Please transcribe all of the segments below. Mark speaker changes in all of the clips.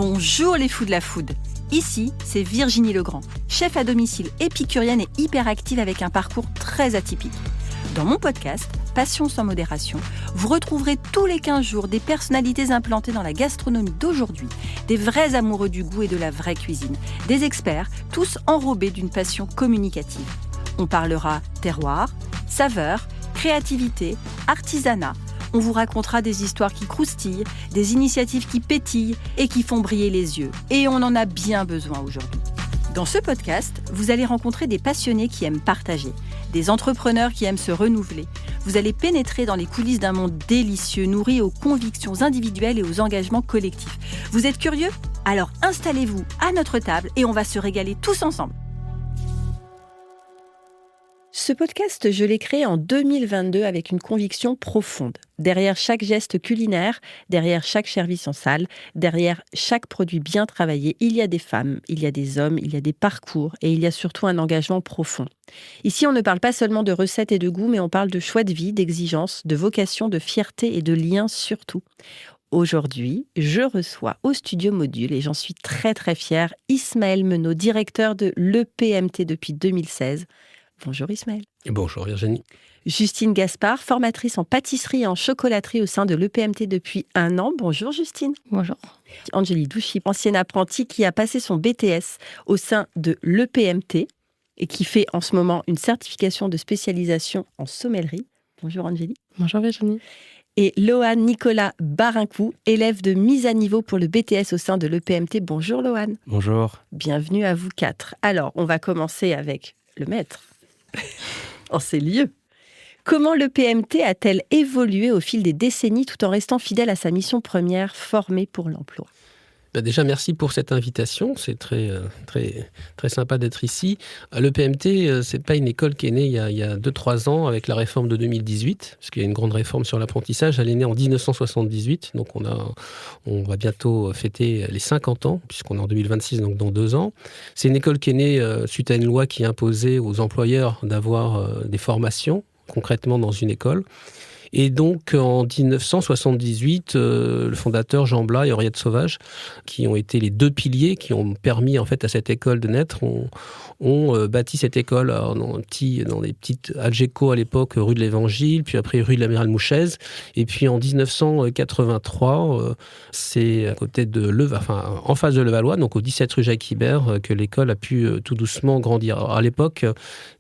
Speaker 1: Bonjour les fous de la food. Ici, c'est Virginie Legrand, chef à domicile épicurienne et hyperactive avec un parcours très atypique. Dans mon podcast, Passion sans modération, vous retrouverez tous les 15 jours des personnalités implantées dans la gastronomie d'aujourd'hui, des vrais amoureux du goût et de la vraie cuisine, des experts, tous enrobés d'une passion communicative. On parlera terroir, saveurs, créativité, artisanat. On vous racontera des histoires qui croustillent, des initiatives qui pétillent et qui font briller les yeux. Et on en a bien besoin aujourd'hui. Dans ce podcast, vous allez rencontrer des passionnés qui aiment partager, des entrepreneurs qui aiment se renouveler. Vous allez pénétrer dans les coulisses d'un monde délicieux, nourri aux convictions individuelles et aux engagements collectifs. Vous êtes curieux ? Alors installez-vous à notre table et on va se régaler tous ensemble. Ce podcast, je l'ai créé en 2022 avec une conviction profonde. Derrière chaque geste culinaire, derrière chaque service en salle, derrière chaque produit bien travaillé, il y a des femmes, il y a des hommes, il y a des parcours et il y a surtout un engagement profond. Ici, on ne parle pas seulement de recettes et de goût, mais on parle de choix de vie, d'exigence, de vocation, de fierté et de liens surtout. Aujourd'hui, je reçois au Studio Module, et j'en suis très très fière, Ismaël Menot, directeur de l'EPMT depuis 2016. Bonjour Ismaël.
Speaker 2: Bonjour Virginie.
Speaker 1: Justine Gaspard, formatrice en pâtisserie et en chocolaterie au sein de l'EPMT depuis 1 an. Bonjour Justine.
Speaker 3: Bonjour.
Speaker 1: Angélie Douchy, ancienne apprentie qui a passé son BTS au sein de l'EPMT et qui fait en ce moment une certification de spécialisation en sommellerie. Bonjour Angélie.
Speaker 3: Bonjour Virginie.
Speaker 1: Et Loane Nicolas Barincou, élève de mise à niveau pour le BTS au sein de l'EPMT. Bonjour Loane.
Speaker 4: Bonjour.
Speaker 1: Bienvenue à vous 4. Alors, on va commencer avec le maître. En ces lieux. Comment l'EPMT a-t-elle évolué au fil des décennies tout en restant fidèle à sa mission première, former pour l'emploi ?
Speaker 2: Déjà, merci pour cette invitation. C'est très sympa d'être ici. L'EPMT, ce n'est pas une école qui est née il y a 2-3 ans avec la réforme de 2018, parce qu'il y a une grande réforme sur l'apprentissage. Elle est née en 1978, donc on va bientôt fêter les 50 ans, puisqu'on est en 2026, donc dans 2 ans. C'est une école qui est née suite à une loi qui imposait aux employeurs d'avoir des formations, concrètement dans une école. Et donc, en 1978, le fondateur Jean Blas et Henriette Sauvage, qui ont été les 2 piliers qui ont permis en fait à cette école de naître, ont bâti cette école dans des petites Algeco à l'époque, rue de l'Évangile, puis après rue de l'Amiral Mouchez. Et puis en 1983, c'est à côté de en face de Levallois, donc au 17 rue Jacques-Ibert, que l'école a pu tout doucement grandir. Alors, à l'époque,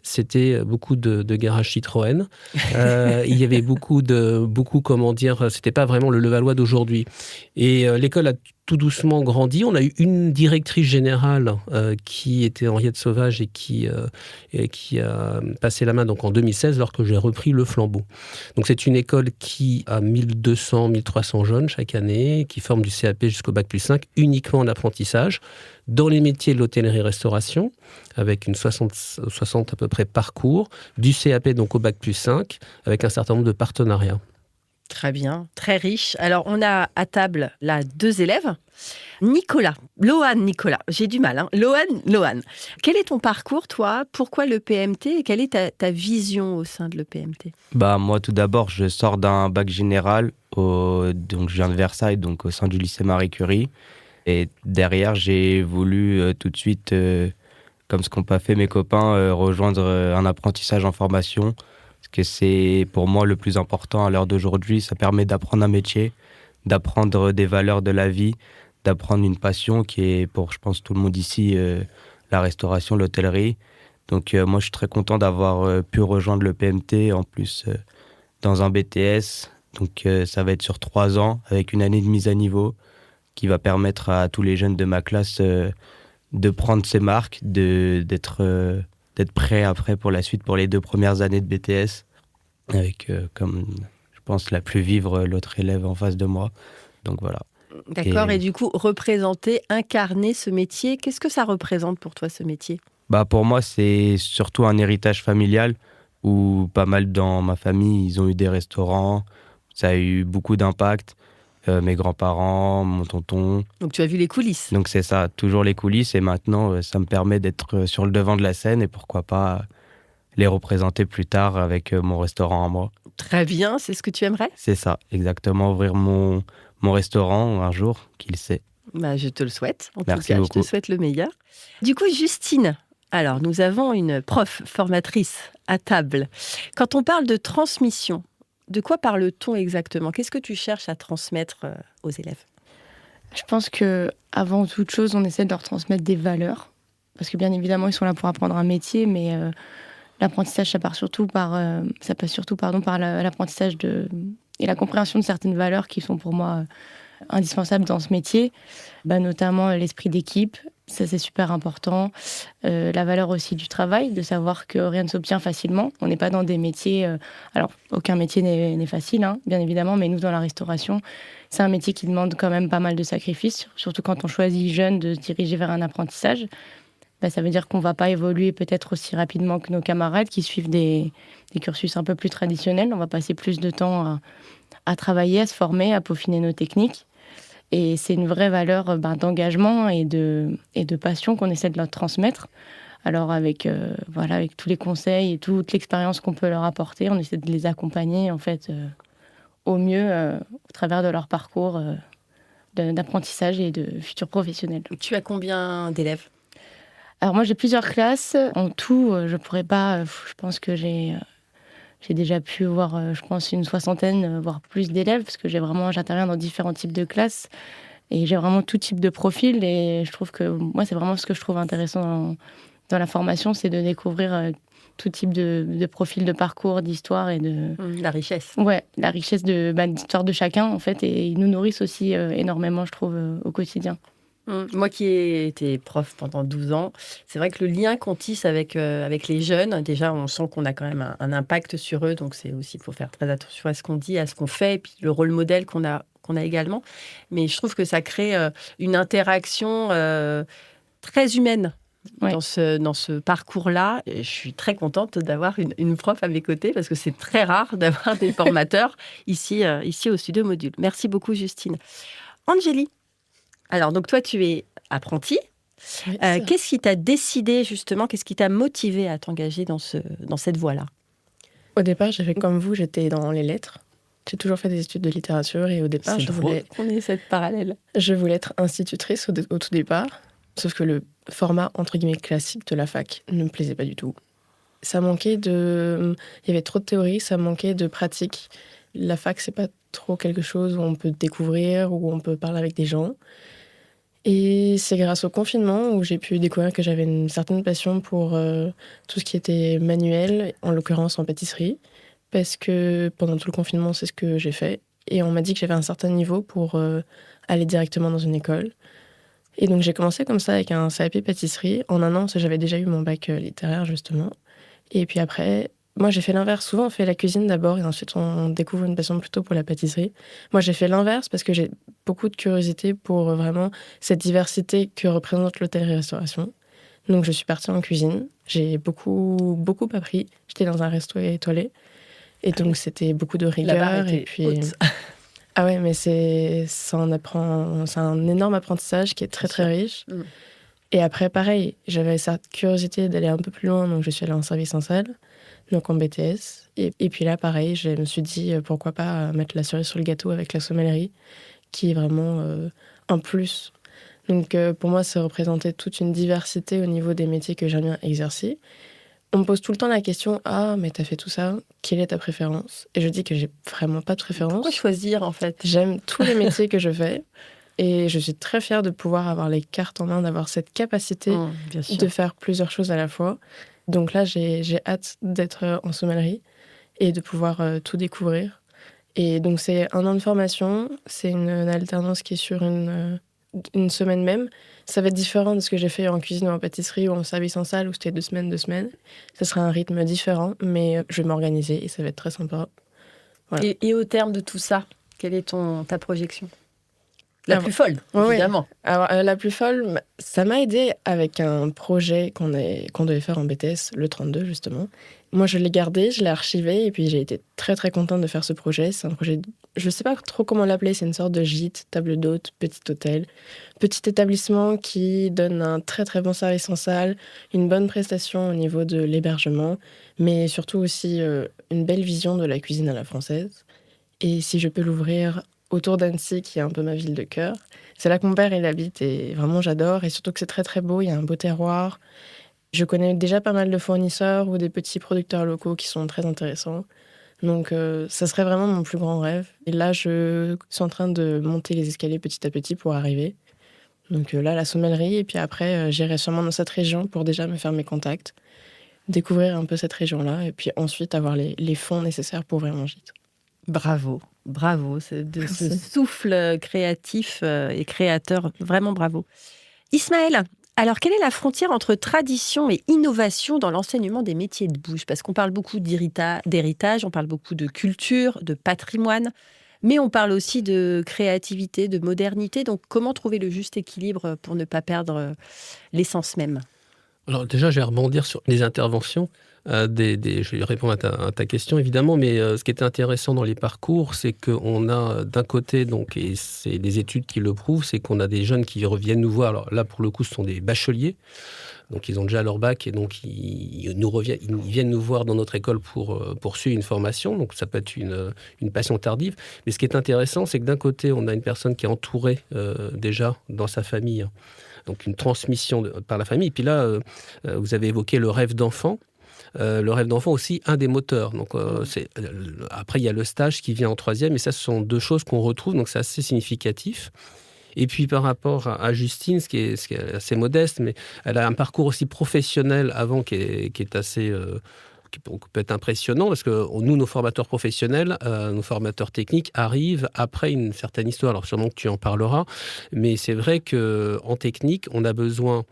Speaker 2: c'était beaucoup de garages Citroën. Il y avait c'était pas vraiment le Levallois d'aujourd'hui. Et l'école a tout doucement grandi. On a eu une directrice générale qui était Henriette Sauvage et qui a passé la main donc en 2016 lorsque j'ai repris le flambeau. Donc c'est une école qui a 1200-1300 jeunes chaque année, qui forme du CAP jusqu'au Bac+5 uniquement en apprentissage dans les métiers de l'hôtellerie-restauration avec une 60 à peu près parcours, du CAP donc au Bac+5 avec un certain nombre de partenariats.
Speaker 1: Très bien, très riche. Alors, on a à table là 2 élèves. Loane Nicolas, j'ai du mal. Loane, quel est ton parcours, toi ? Pourquoi l'EPMT et quelle est ta vision au sein de l'EPMT ?
Speaker 4: Moi, tout d'abord, je sors d'un bac général, donc je viens de Versailles, donc au sein du lycée Marie Curie. Et derrière, j'ai voulu tout de suite, comme ce qu'ont pas fait mes copains, rejoindre un apprentissage en formation. Parce que c'est pour moi le plus important à l'heure d'aujourd'hui. Ça permet d'apprendre un métier, d'apprendre des valeurs de la vie, d'apprendre une passion qui est pour, je pense, tout le monde ici, la restauration, l'hôtellerie. Donc moi, je suis très content d'avoir pu rejoindre le PMT, en plus dans un BTS. Donc ça va être sur 3 ans, avec une année de mise à niveau, qui va permettre à tous les jeunes de ma classe de prendre ses marques, d'être prêt après pour la suite, pour les 2 premières années de BTS, avec, comme je pense, la plus vivre l'autre élève en face de moi. Donc voilà.
Speaker 1: D'accord, et du coup, représenter, incarner ce métier, qu'est-ce que ça représente pour toi, ce métier ?
Speaker 4: Pour moi, c'est surtout un héritage familial, où pas mal dans ma famille, ils ont eu des restaurants, ça a eu beaucoup d'impact. Mes grands-parents, mon tonton.
Speaker 1: Donc tu as vu les coulisses.
Speaker 4: Donc c'est ça, toujours les coulisses. Et maintenant, ça me permet d'être sur le devant de la scène et pourquoi pas les représenter plus tard avec mon restaurant à moi.
Speaker 1: Très bien, c'est ce que tu aimerais ?
Speaker 4: C'est ça, exactement. Ouvrir mon restaurant un jour, qui le sait.
Speaker 1: Bah, je te le souhaite. En
Speaker 4: Merci
Speaker 1: tout cas,
Speaker 4: beaucoup.
Speaker 1: je te souhaite le meilleur. Du coup, Justine, alors nous avons une prof formatrice à table. Quand on parle de transmission, de quoi parle-t-on exactement? Qu'est-ce que tu cherches à transmettre aux élèves?
Speaker 3: Je pense que avant toute chose, on essaie de leur transmettre des valeurs. Parce que bien évidemment, ils sont là pour apprendre un métier, mais l'apprentissage, ça passe surtout par l'apprentissage et la compréhension de certaines valeurs qui sont pour moi indispensables dans ce métier. Notamment l'esprit d'équipe, ça c'est super important. La valeur aussi du travail, de savoir que rien ne s'obtient facilement. On n'est pas dans des métiers... alors, aucun métier n'est facile, hein, bien évidemment, mais nous, dans la restauration, c'est un métier qui demande quand même pas mal de sacrifices, surtout quand on choisit jeune de se diriger vers un apprentissage. Ça veut dire qu'on ne va pas évoluer peut-être aussi rapidement que nos camarades qui suivent des cursus un peu plus traditionnels. On va passer plus de temps à travailler, à se former, à peaufiner nos techniques. Et c'est une vraie valeur d'engagement et de passion qu'on essaie de leur transmettre. Alors avec tous les conseils et toute l'expérience qu'on peut leur apporter, on essaie de les accompagner en fait au mieux au travers de leur parcours d'apprentissage et de futurs professionnels.
Speaker 1: Tu as combien d'élèves?
Speaker 3: Alors moi j'ai plusieurs classes. En tout, je pourrais pas. Je pense que j'ai déjà pu voir, une 60aine, voire plus d'élèves, parce que j'interviens dans différents types de classes et j'ai vraiment tout type de profil. Et je trouve que moi, c'est vraiment ce que je trouve intéressant dans la formation, c'est de découvrir tout type de profil, de parcours, d'histoire et de...
Speaker 1: La richesse.
Speaker 3: Ouais, la richesse d'histoire de chacun, en fait. Et ils nous nourrissent aussi énormément, je trouve, au quotidien.
Speaker 1: Moi qui ai été prof pendant 12 ans, c'est vrai que le lien qu'on tisse avec les jeunes, déjà on sent qu'on a quand même un impact sur eux, donc c'est aussi, il faut faire très attention à ce qu'on dit, à ce qu'on fait, et puis le rôle modèle qu'on a également. Mais je trouve que ça crée une interaction très humaine.
Speaker 3: Ouais.
Speaker 1: Dans ce parcours-là. Et je suis très contente d'avoir une prof à mes côtés parce que c'est très rare d'avoir des formateurs ici au Studio Module. Merci beaucoup, Justine. Angélie, alors donc toi, tu es apprentie.
Speaker 5: Oui,
Speaker 1: qu'est-ce qui t'a décidé justement, qu'est-ce qui t'a motivé à t'engager dans cette voie-là?
Speaker 5: Au départ, j'ai fait comme vous, j'étais dans les lettres. J'ai toujours fait des études de littérature et au départ,
Speaker 1: C'est drôle qu'on ait cette parallèle.
Speaker 5: je voulais être institutrice au tout départ. Sauf que le format, entre guillemets, classique de la fac ne me plaisait pas du tout. Ça manquait il y avait trop de théorie, ça manquait de pratique. La fac, c'est pas trop quelque chose où on peut découvrir, où on peut parler avec des gens. Et c'est grâce au confinement où j'ai pu découvrir que j'avais une certaine passion pour tout ce qui était manuel, en l'occurrence en pâtisserie. Parce que pendant tout le confinement, c'est ce que j'ai fait. Et on m'a dit que j'avais un certain niveau pour aller directement dans une école. Et donc j'ai commencé comme ça avec un CAP pâtisserie. En un an, j'avais déjà eu mon bac littéraire justement. Et puis après, moi j'ai fait l'inverse. Souvent on fait la cuisine d'abord et ensuite on découvre une passion plutôt pour la pâtisserie. Moi j'ai fait l'inverse parce que j'ai beaucoup de curiosité pour vraiment cette diversité que représente l'hôtellerie-restauration. Donc je suis partie en cuisine. J'ai beaucoup, beaucoup appris. J'étais dans un resto étoilé. Et donc c'était beaucoup de rigueur.
Speaker 1: La barre était
Speaker 5: et puis...
Speaker 1: haute.
Speaker 5: Ah ouais, mais c'est un énorme apprentissage qui est très très riche.
Speaker 1: Mm.
Speaker 5: Et après, pareil, j'avais cette curiosité d'aller un peu plus loin, donc je suis allée en service en salle, donc en BTS. Et puis là, pareil, je me suis dit pourquoi pas mettre la cerise sur le gâteau avec la sommellerie, qui est vraiment un plus. Donc pour moi, ça représentait toute une diversité au niveau des métiers que j'aime bien exercer. On me pose tout le temps la question « Ah, mais t'as fait tout ça, quelle est ta préférence ?» Et je dis que j'ai vraiment pas de préférence.
Speaker 1: Pourquoi choisir en fait?
Speaker 5: J'aime tous les métiers que je fais et je suis très fière de pouvoir avoir les cartes en main, d'avoir cette capacité
Speaker 1: Bien sûr.
Speaker 5: de faire plusieurs choses à la fois. Donc là, j'ai hâte d'être en sommellerie et de pouvoir tout découvrir. Et donc c'est 1 an de formation, c'est une alternance qui est sur une semaine même. Ça va être différent de ce que j'ai fait en cuisine ou en pâtisserie ou en service en salle où c'était 2 semaines. Ça sera un rythme différent, mais je vais m'organiser et ça va être très sympa. Voilà.
Speaker 1: Et au terme de tout ça, quelle est ta projection? La
Speaker 5: Ah,
Speaker 1: plus folle,
Speaker 5: ouais,
Speaker 1: évidemment.
Speaker 5: Alors, la plus folle, ça m'a aidé avec un projet qu'on devait faire en BTS, le 32 justement. Moi, je l'ai gardé, je l'ai archivé et puis j'ai été très très contente de faire ce projet. C'est un projet, je ne sais pas trop comment l'appeler, c'est une sorte de gîte, table d'hôte, petit hôtel, petit établissement qui donne un très très bon service en salle, une bonne prestation au niveau de l'hébergement, mais surtout aussi une belle vision de la cuisine à la française. Et si je peux l'ouvrir autour d'Annecy, qui est un peu ma ville de cœur. C'est là que mon père il habite et vraiment j'adore. Et surtout que c'est très très beau, il y a un beau terroir. Je connais déjà pas mal de fournisseurs ou des petits producteurs locaux qui sont très intéressants. Donc ça serait vraiment mon plus grand rêve. Et là, je suis en train de monter les escaliers petit à petit pour arriver. Donc là, la sommellerie. Et puis après, j'irai sûrement dans cette région pour déjà me faire mes contacts, découvrir un peu cette région-là. Et puis ensuite, avoir les fonds nécessaires pour ouvrir mon gîte.
Speaker 1: Bravo, bravo, de ce souffle créatif et créateur, vraiment bravo. Ismaël, alors quelle est la frontière entre tradition et innovation dans l'enseignement des métiers de bouche? Parce qu'on parle beaucoup d'héritage, on parle beaucoup de culture, de patrimoine, mais on parle aussi de créativité, de modernité. Donc comment trouver le juste équilibre pour ne pas perdre l'essence même?
Speaker 2: Alors déjà, je vais rebondir sur les interventions. Je vais répondre à ta question évidemment, mais ce qui est intéressant dans les parcours, c'est qu'on a d'un côté, donc, et c'est des études qui le prouvent, c'est qu'on a des jeunes qui reviennent nous voir. Alors là, pour le coup, ce sont des bacheliers, donc ils ont déjà leur bac et donc ils viennent nous voir dans notre école pour poursuivre une formation. Donc ça peut être une passion tardive. Mais ce qui est intéressant, c'est que d'un côté, on a une personne qui est entourée déjà dans sa famille, donc une transmission par la famille. Et puis là, vous avez évoqué le rêve d'enfant. Le rêve d'enfant aussi, un des moteurs. Donc, après, il y a le stage qui vient en troisième, et ça, ce sont deux choses qu'on retrouve, donc c'est assez significatif. Et puis, par rapport à Justine, ce qui est assez modeste, mais elle a un parcours aussi professionnel avant qui est assez... qui peut être impressionnant, parce que nous, nos formateurs professionnels, nos formateurs techniques arrivent après une certaine histoire. Alors sûrement que tu en parleras, mais c'est vrai qu'en technique, on a besoin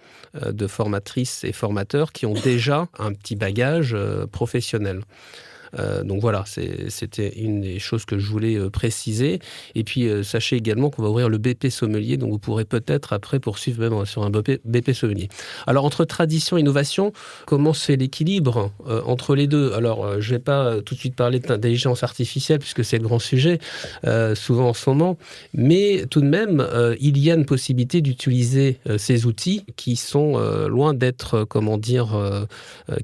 Speaker 2: de formatrices et formateurs qui ont déjà un petit bagage professionnel. Donc voilà, c'était une des choses que je voulais préciser. Et puis, sachez également qu'on va ouvrir le BP sommelier, donc vous pourrez peut-être après poursuivre même sur un BP sommelier. Alors, entre tradition et innovation, comment se fait l'équilibre entre les deux? Alors, je ne vais pas tout de suite parler d'intelligence artificielle, puisque c'est le grand sujet, souvent en ce moment, mais tout de même, il y a une possibilité d'utiliser ces outils qui sont loin d'être,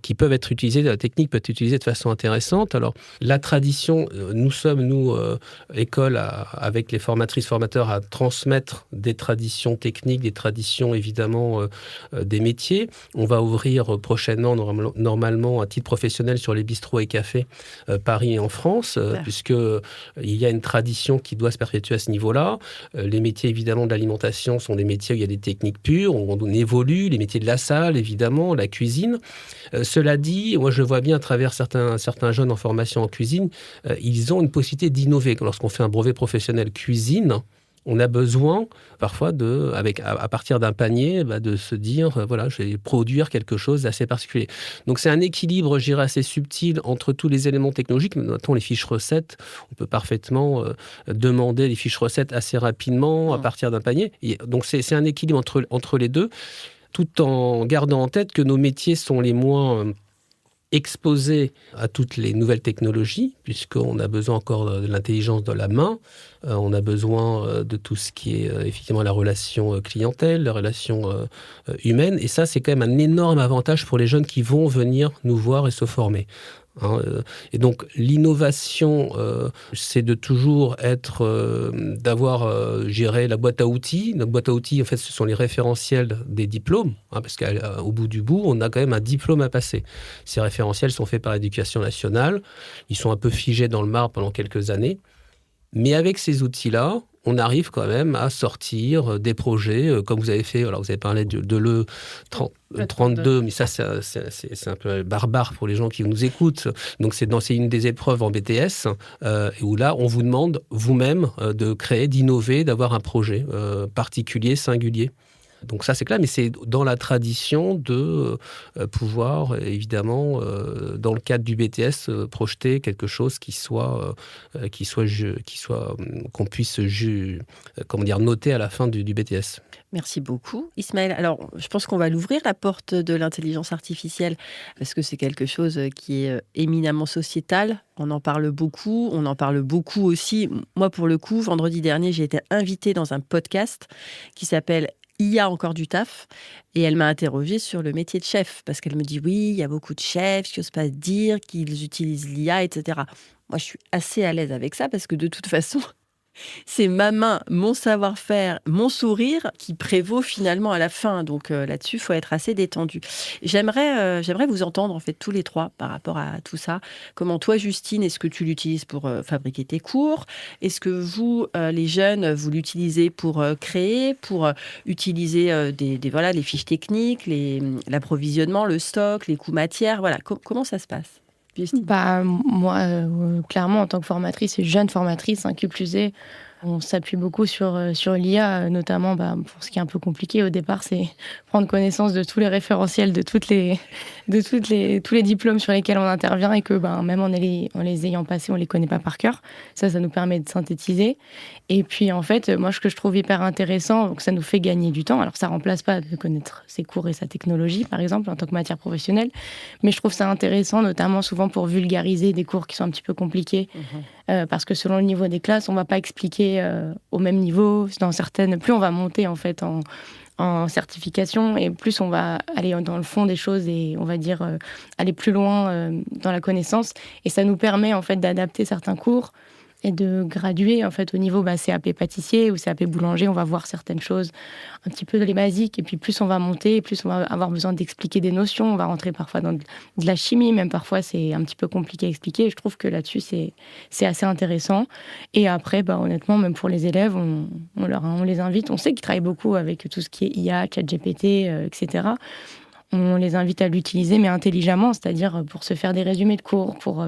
Speaker 2: qui peuvent être utilisés, la technique peut être utilisée de façon intéressante. Alors, la tradition, nous sommes, école, avec les formatrices, formateurs, à transmettre des traditions techniques, des traditions, évidemment, des métiers. On va ouvrir prochainement, normalement, un titre professionnel sur les bistrots et cafés Paris et en France, puisqu'il y a une tradition qui doit se perpétuer à ce niveau-là. Les métiers, évidemment, de l'alimentation sont des métiers où il y a des techniques pures, on évolue, les métiers de la salle, évidemment, la cuisine. Cela dit, moi, je vois bien à travers certains jeunes en formation en cuisine, ils ont une possibilité d'innover. Lorsqu'on fait un brevet professionnel cuisine, on a besoin parfois à partir d'un panier, de se dire, voilà, je vais produire quelque chose d'assez particulier. Donc c'est un équilibre, je dirais, assez subtil entre tous les éléments technologiques. Notons les fiches recettes. On peut parfaitement demander les fiches recettes assez rapidement à partir d'un panier. Et donc c'est un équilibre entre les deux, tout en gardant en tête que nos métiers sont les moins exposés à toutes les nouvelles technologies, puisqu'on a besoin encore de l'intelligence dans la main, on a besoin de tout ce qui est effectivement la relation clientèle, la relation humaine, et ça c'est quand même un énorme avantage pour les jeunes qui vont venir nous voir et se former. Et donc l'innovation, c'est de toujours d'avoir, la boîte à outils. Notre boîte à outils, en fait, ce sont les référentiels des diplômes, parce qu'au bout du bout, on a quand même un diplôme à passer. Ces référentiels sont faits par l'Éducation nationale, ils sont un peu figés dans le marbre pendant quelques années, mais avec ces outils-là, on arrive quand même à sortir des projets, comme vous avez fait. Alors, vous avez parlé de l'E32, mais ça, c'est un peu barbare pour les gens qui nous écoutent. Donc, c'est une des épreuves en BTS, où là, on vous demande vous-même de créer, d'innover, d'avoir un projet particulier, singulier. Donc ça, c'est clair, mais c'est dans la tradition de pouvoir, évidemment, dans le cadre du BTS, projeter quelque chose qu'on puisse noter à la fin du BTS.
Speaker 1: Merci beaucoup, Ismaël. Alors, je pense qu'on va l'ouvrir, la porte de l'intelligence artificielle, parce que c'est quelque chose qui est éminemment sociétal. On en parle beaucoup aussi. Moi, pour le coup, vendredi dernier, j'ai été invitée dans un podcast qui s'appelle il y a encore du taf, et elle m'a interrogée sur le métier de chef, parce qu'elle me dit oui, il y a beaucoup de chefs qui n'osent pas dire qu'ils utilisent l'IA, etc. Moi, je suis assez à l'aise avec ça, parce que de toute façon,
Speaker 6: C'est ma main, mon savoir-faire, mon sourire qui prévaut finalement à la fin. Donc là-dessus, il faut être assez détendu. J'aimerais vous entendre en fait tous les trois par rapport à tout ça. Comment toi, Justine, est-ce que tu l'utilises pour fabriquer tes cours? Est-ce que vous, les jeunes, vous l'utilisez pour créer, pour utiliser voilà, les fiches techniques, l'approvisionnement, le stock, les coûts matières? Voilà, comment ça se passe? Justine.
Speaker 3: Moi, clairement, en tant que formatrice et jeune formatrice, Q plus est, on s'appuie beaucoup sur l'IA, notamment pour ce qui est un peu compliqué au départ, c'est prendre connaissance de tous les référentiels, de tous les diplômes sur lesquels on intervient et que même en les ayant passés, on les connaît pas par cœur. Ça nous permet de synthétiser. Et puis en fait, moi, ce que je trouve hyper intéressant, donc ça nous fait gagner du temps. Alors ça remplace pas de connaître ses cours et sa technologie, par exemple, en tant que matière professionnelle, mais je trouve ça intéressant, notamment souvent pour vulgariser des cours qui sont un petit peu compliqués. Parce que selon le niveau des classes, on va pas expliquer au même niveau. Plus on va monter en fait en certification et plus on va aller dans le fond des choses et on va dire aller plus loin dans la connaissance. Et ça nous permet en fait d'adapter certains cours et de graduer en fait au niveau CAP pâtissier ou CAP boulanger. On va voir certaines choses, un petit peu les basiques, et puis plus on va monter, plus on va avoir besoin d'expliquer des notions. On va rentrer parfois dans de la chimie, même parfois c'est un petit peu compliqué à expliquer. Et je trouve que là-dessus c'est assez intéressant. Et après, honnêtement, même pour les élèves, on les invite. On sait qu'ils travaillent beaucoup avec tout ce qui est IA, ChatGPT, etc. On les invite à l'utiliser, mais intelligemment, c'est-à-dire pour se faire des résumés de cours, pour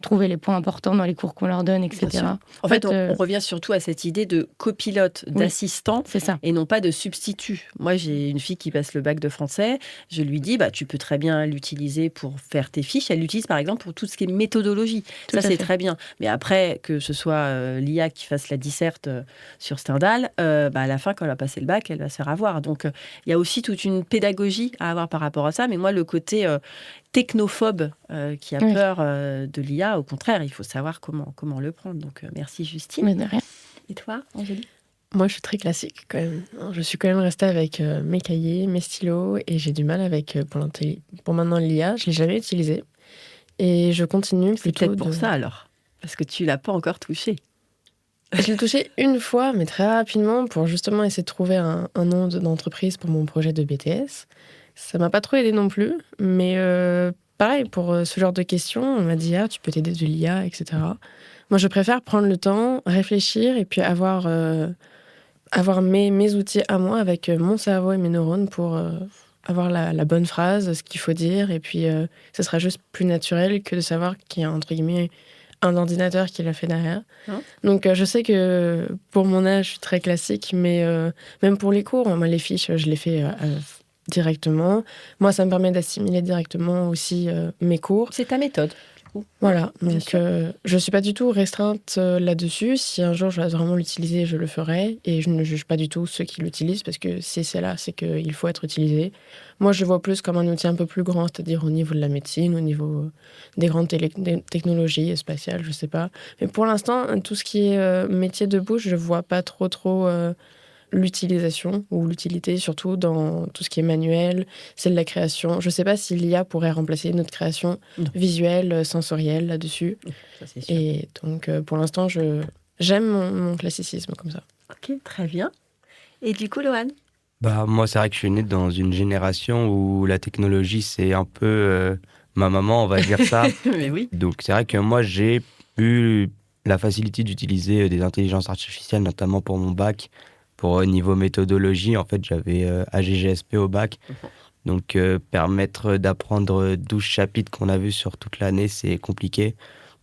Speaker 3: trouver les points importants dans les cours qu'on leur donne, etc.
Speaker 6: En fait, on revient surtout à cette idée de copilote, d'assistant,
Speaker 3: c'est ça.
Speaker 6: Et non pas de substitut. Moi, j'ai une fille qui passe le bac de français. Je lui dis, tu peux très bien l'utiliser pour faire tes fiches. Elle l'utilise, par exemple, pour tout ce qui est méthodologie. Ça, c'est très bien. Mais après, que ce soit l'IA qui fasse la disserte sur Stendhal, à la fin, quand elle va passer le bac, elle va se faire avoir. Donc, il y a aussi toute une pédagogie à avoir par rapport à ça, mais moi, le côté technophobe qui a peur de l'IA, au contraire, il faut savoir comment le prendre. Donc, merci Justine.
Speaker 3: Mais de rien.
Speaker 6: Et toi, Angélique?
Speaker 5: Moi, je suis très classique quand même. Je suis quand même restée avec mes cahiers, mes stylos, et j'ai du mal avec, pour maintenant, l'IA. Je ne l'ai jamais utilisé. Et je continue
Speaker 6: C'est peut-être pour ça, alors. Parce que tu ne l'as pas encore touché.
Speaker 5: Je l'ai touché une fois, mais très rapidement, pour justement essayer de trouver un nom d'entreprise pour mon projet de BTS. Ça m'a pas trop aidé non plus, mais pareil, pour ce genre de questions, on m'a dit « tu peux t'aider de l'IA, etc. » Moi, je préfère prendre le temps, réfléchir et puis avoir mes outils à moi avec mon cerveau et mes neurones pour avoir la bonne phrase, ce qu'il faut dire, et puis ça sera juste plus naturel que de savoir qu'il y a, entre guillemets, un ordinateur qui l'a fait derrière. Donc, je sais que pour mon âge, je suis très classique, mais même pour les cours, moi, les fiches, je les fais directement. Moi, ça me permet d'assimiler directement aussi mes cours.
Speaker 6: C'est ta méthode, du coup.
Speaker 5: Voilà. Donc, je ne suis pas du tout restreinte là-dessus. Si un jour je vais vraiment l'utiliser, je le ferai. Et je ne juge pas du tout ceux qui l'utilisent parce que si c'est là, c'est qu'il faut être utilisé. Moi, je vois plus comme un outil un peu plus grand, c'est-à-dire au niveau de la médecine, au niveau des grandes technologies spatiales, je ne sais pas. Mais pour l'instant, tout ce qui est métier de bouche, je ne vois pas trop l'utilisation ou l'utilité, surtout dans tout ce qui est manuel, c'est de la création. Je ne sais pas si l'IA pourrait remplacer notre création visuelle, sensorielle là-dessus.
Speaker 6: Ça, c'est sûr.
Speaker 5: Et donc, pour l'instant, j'aime mon classicisme comme ça.
Speaker 6: Ok, très bien. Et du coup, Lohan?
Speaker 4: Moi, c'est vrai que je suis né dans une génération où la technologie, c'est un peu ma maman, on va dire ça.
Speaker 6: Mais oui.
Speaker 4: Donc, c'est vrai que moi, j'ai eu la facilité d'utiliser des intelligences artificielles, notamment pour mon bac. Pour niveau méthodologie, en fait, j'avais AGGSP au bac. Donc, permettre d'apprendre 12 chapitres qu'on a vus sur toute l'année, c'est compliqué.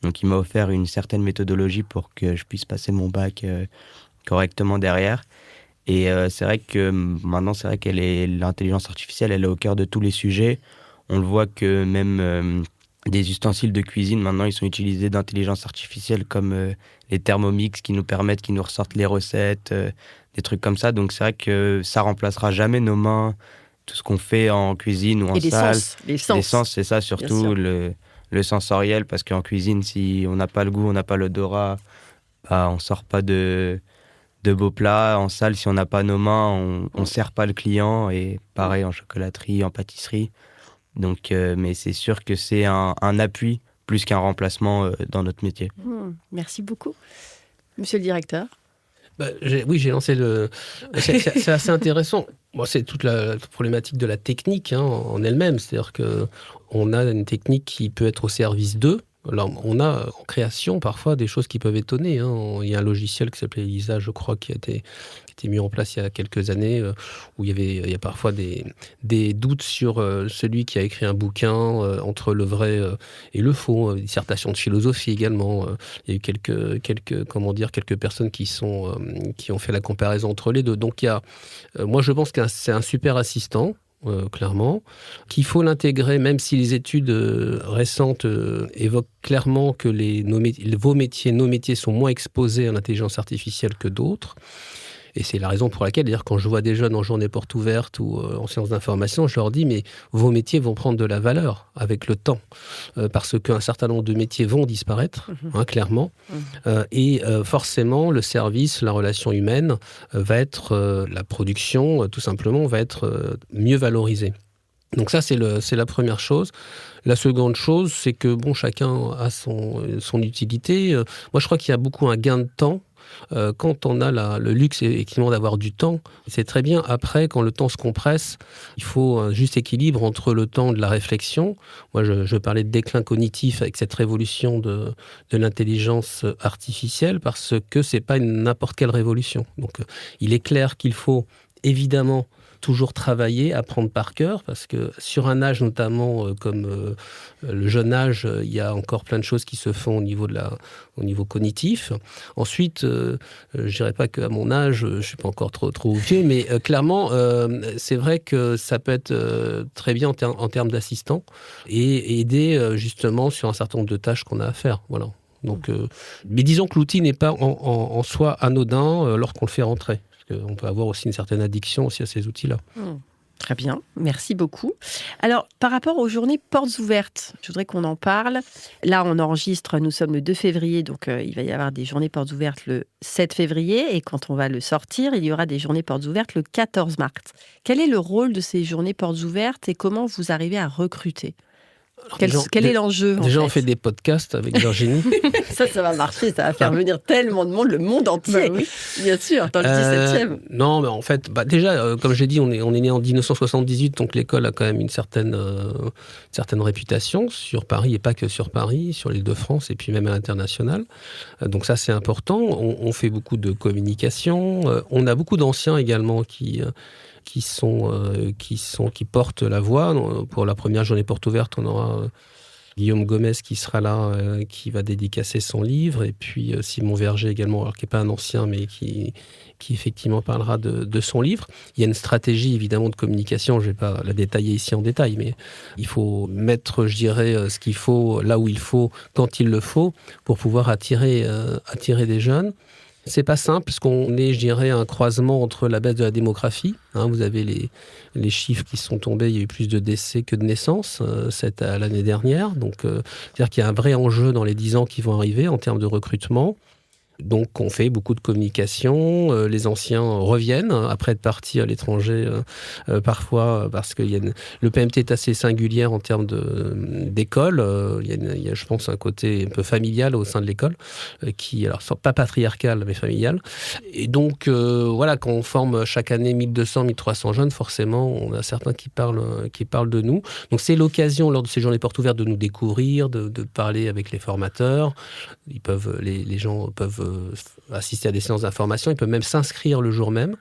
Speaker 4: Donc, il m'a offert une certaine méthodologie pour que je puisse passer mon bac correctement derrière. Et c'est vrai que maintenant, c'est vrai l'intelligence artificielle, elle est au cœur de tous les sujets. On le voit que même des ustensiles de cuisine, maintenant, ils sont utilisés d'intelligence artificielle comme les Thermomix qui nous ressortent les recettes, des trucs comme ça. Donc, c'est vrai que ça remplacera jamais nos mains, tout ce qu'on fait en cuisine ou en salle.
Speaker 6: Les sens.
Speaker 4: Les sens, c'est ça, surtout le sensoriel, parce qu'en cuisine, si on n'a pas le goût, on n'a pas l'odorat, on sort pas de beaux plats. En salle, si on n'a pas nos mains, on sert pas le client. Et pareil en chocolaterie, en pâtisserie. Donc, mais c'est sûr que c'est un appui plus qu'un remplacement dans notre métier.
Speaker 6: Merci beaucoup. Monsieur le directeur?
Speaker 2: Oui, j'ai lancé le... C'est assez intéressant. Bon, c'est toute la problématique de la technique en elle-même. C'est-à-dire qu'on a une technique qui peut être au service d'eux. Alors, on a en création parfois des choses qui peuvent étonner. Il y a un logiciel qui s'appelait Elisa, je crois, qui a été mis en place il y a quelques années, où il y a parfois des doutes sur celui qui a écrit un bouquin, entre le vrai et le faux, dissertation de philosophie également. Il y a eu quelques personnes qui ont fait la comparaison entre les deux. Donc, moi, je pense que c'est un super assistant. Clairement, qu'il faut l'intégrer, même si les études récentes évoquent clairement que nos métiers sont moins exposés à l'intelligence artificielle que d'autres. Et c'est la raison pour laquelle, d'ailleurs, quand je vois des jeunes en journée porte ouverte ou en séance d'information, je leur dis, mais vos métiers vont prendre de la valeur avec le temps, parce qu'un certain nombre de métiers vont disparaître, clairement. Et forcément, le service, la relation humaine, va être, la production, tout simplement, va être mieux valorisée. Donc ça, c'est la première chose. La seconde chose, c'est que chacun a son utilité. Moi, je crois qu'il y a beaucoup un gain de temps. Quand on a le luxe effectivement d'avoir du temps, c'est très bien. Après, quand le temps se compresse, il faut un juste équilibre entre le temps de la réflexion. Moi, je parlais de déclin cognitif avec cette révolution de l'intelligence artificielle, parce que c'est pas n'importe quelle révolution. Donc, il est clair qu'il faut évidemment toujours travailler, apprendre par cœur, parce que sur un âge notamment comme le jeune âge, il y a encore plein de choses qui se font au niveau cognitif. Ensuite, je dirais pas qu'à mon âge, je suis pas encore trop vieux, mais clairement, c'est vrai que ça peut être très bien en termes d'assistant et aider justement sur un certain nombre de tâches qu'on a à faire. Voilà. Donc, mais disons que l'outil n'est pas en soi anodin lorsqu'on le fait rentrer. On peut avoir aussi une certaine addiction aussi à ces outils-là.
Speaker 6: Très bien, merci beaucoup. Alors, par rapport aux journées portes ouvertes, je voudrais qu'on en parle. Là, on enregistre, nous sommes le 2 février, donc il va y avoir des journées portes ouvertes le 7 février, et quand on va le sortir, il y aura des journées portes ouvertes le 14 mars. Quel est le rôle de ces journées portes ouvertes et comment vous arrivez à recruter ? Quel est l'enjeu
Speaker 2: Déjà, on fait des podcasts avec Virginie.
Speaker 6: Ça va marcher, ça va faire venir tellement de monde, le monde entier. Oui, bien sûr, dans le 17e.
Speaker 2: Non, mais en fait, déjà, comme j'ai dit, on est né en 1978, donc l'école a quand même une certaine réputation sur Paris, et pas que sur Paris, sur l'Île-de-France, et puis même à l'international. Donc ça, c'est important. On fait beaucoup de communication. On a beaucoup d'anciens également qui portent la voix. Pour la première journée porte ouverte, on aura Guillaume Gomez qui sera là, qui va dédicacer son livre, et puis Simon Verger également, alors qui n'est pas un ancien, mais qui effectivement parlera de son livre. Il y a une stratégie évidemment de communication, je ne vais pas la détailler ici en détail, mais il faut mettre, je dirais, ce qu'il faut, là où il faut, quand il le faut, pour pouvoir attirer des jeunes. C'est pas simple, parce qu'on est, je dirais, un croisement entre la baisse de la démographie. Vous avez les chiffres qui sont tombés, il y a eu plus de décès que de naissances l'année dernière. Donc, c'est-à-dire qu'il y a un vrai enjeu dans les 10 ans qui vont arriver en termes de recrutement. Donc, on fait beaucoup de communication. Les anciens reviennent après être partis à l'étranger, parfois, parce que le PMT est assez singulière en termes d'école. Il y a, je pense, un côté un peu familial au sein de l'école, alors, pas patriarcal, mais familial. Et donc, voilà, quand on forme chaque année 1200, 1300 jeunes, forcément, on a certains qui parlent de nous. Donc, c'est l'occasion, lors de ces journées portes ouvertes, de nous découvrir, de parler avec les formateurs. Les gens peuvent assister à des séances d'information, ils peuvent même s'inscrire le jour même.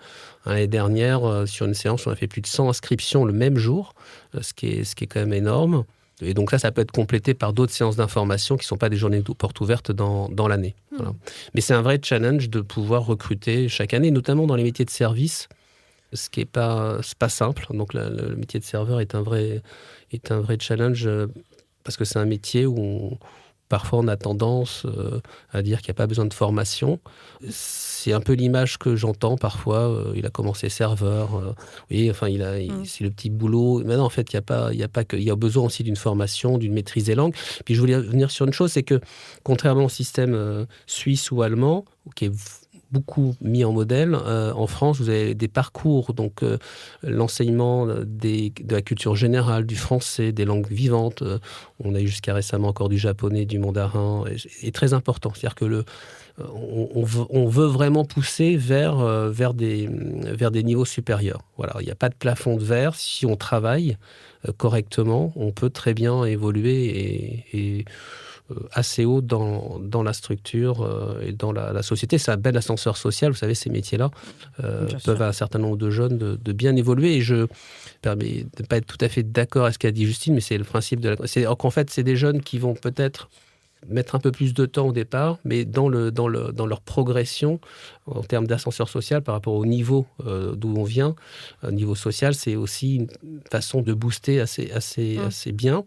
Speaker 2: L'année dernière, sur une séance, on a fait plus de 100 inscriptions le même jour, ce qui est quand même énorme. Et donc ça peut être complété par d'autres séances d'information qui ne sont pas des journées portes ouvertes dans l'année. Voilà. Mais c'est un vrai challenge de pouvoir recruter chaque année, notamment dans les métiers de service, ce qui n'est pas simple. Donc le métier de serveur est un vrai challenge, parce que c'est un métier où parfois, on a tendance à dire qu'il n'y a pas besoin de formation. C'est un peu l'image que j'entends parfois. Il a commencé serveur. C'est le petit boulot. Mais non, en fait, il y a besoin aussi d'une formation, d'une maîtrise des langues. Puis je voulais revenir sur une chose, c'est que contrairement au système suisse ou allemand, qui est beaucoup mis en modèle. En France, vous avez des parcours, donc l'enseignement de la culture générale, du français, des langues vivantes. On a eu jusqu'à récemment encore du japonais, du mandarin, est très important. C'est-à-dire que on veut vraiment pousser vers des niveaux supérieurs. Voilà, il n'y a pas de plafond de verre. Si on travaille correctement, on peut très bien évoluer et assez haut dans la structure et dans la société. C'est un bel ascenseur social, vous savez, ces métiers-là peuvent à un certain nombre de jeunes de bien évoluer. Et je me permets de ne pas être tout à fait d'accord avec ce qu'a dit Justine, mais c'est le principe en fait, c'est des jeunes qui vont peut-être mettre un peu plus de temps au départ, mais dans leur progression en termes d'ascenseur social par rapport au niveau d'où on vient, niveau social, c'est aussi une façon de booster assez bien.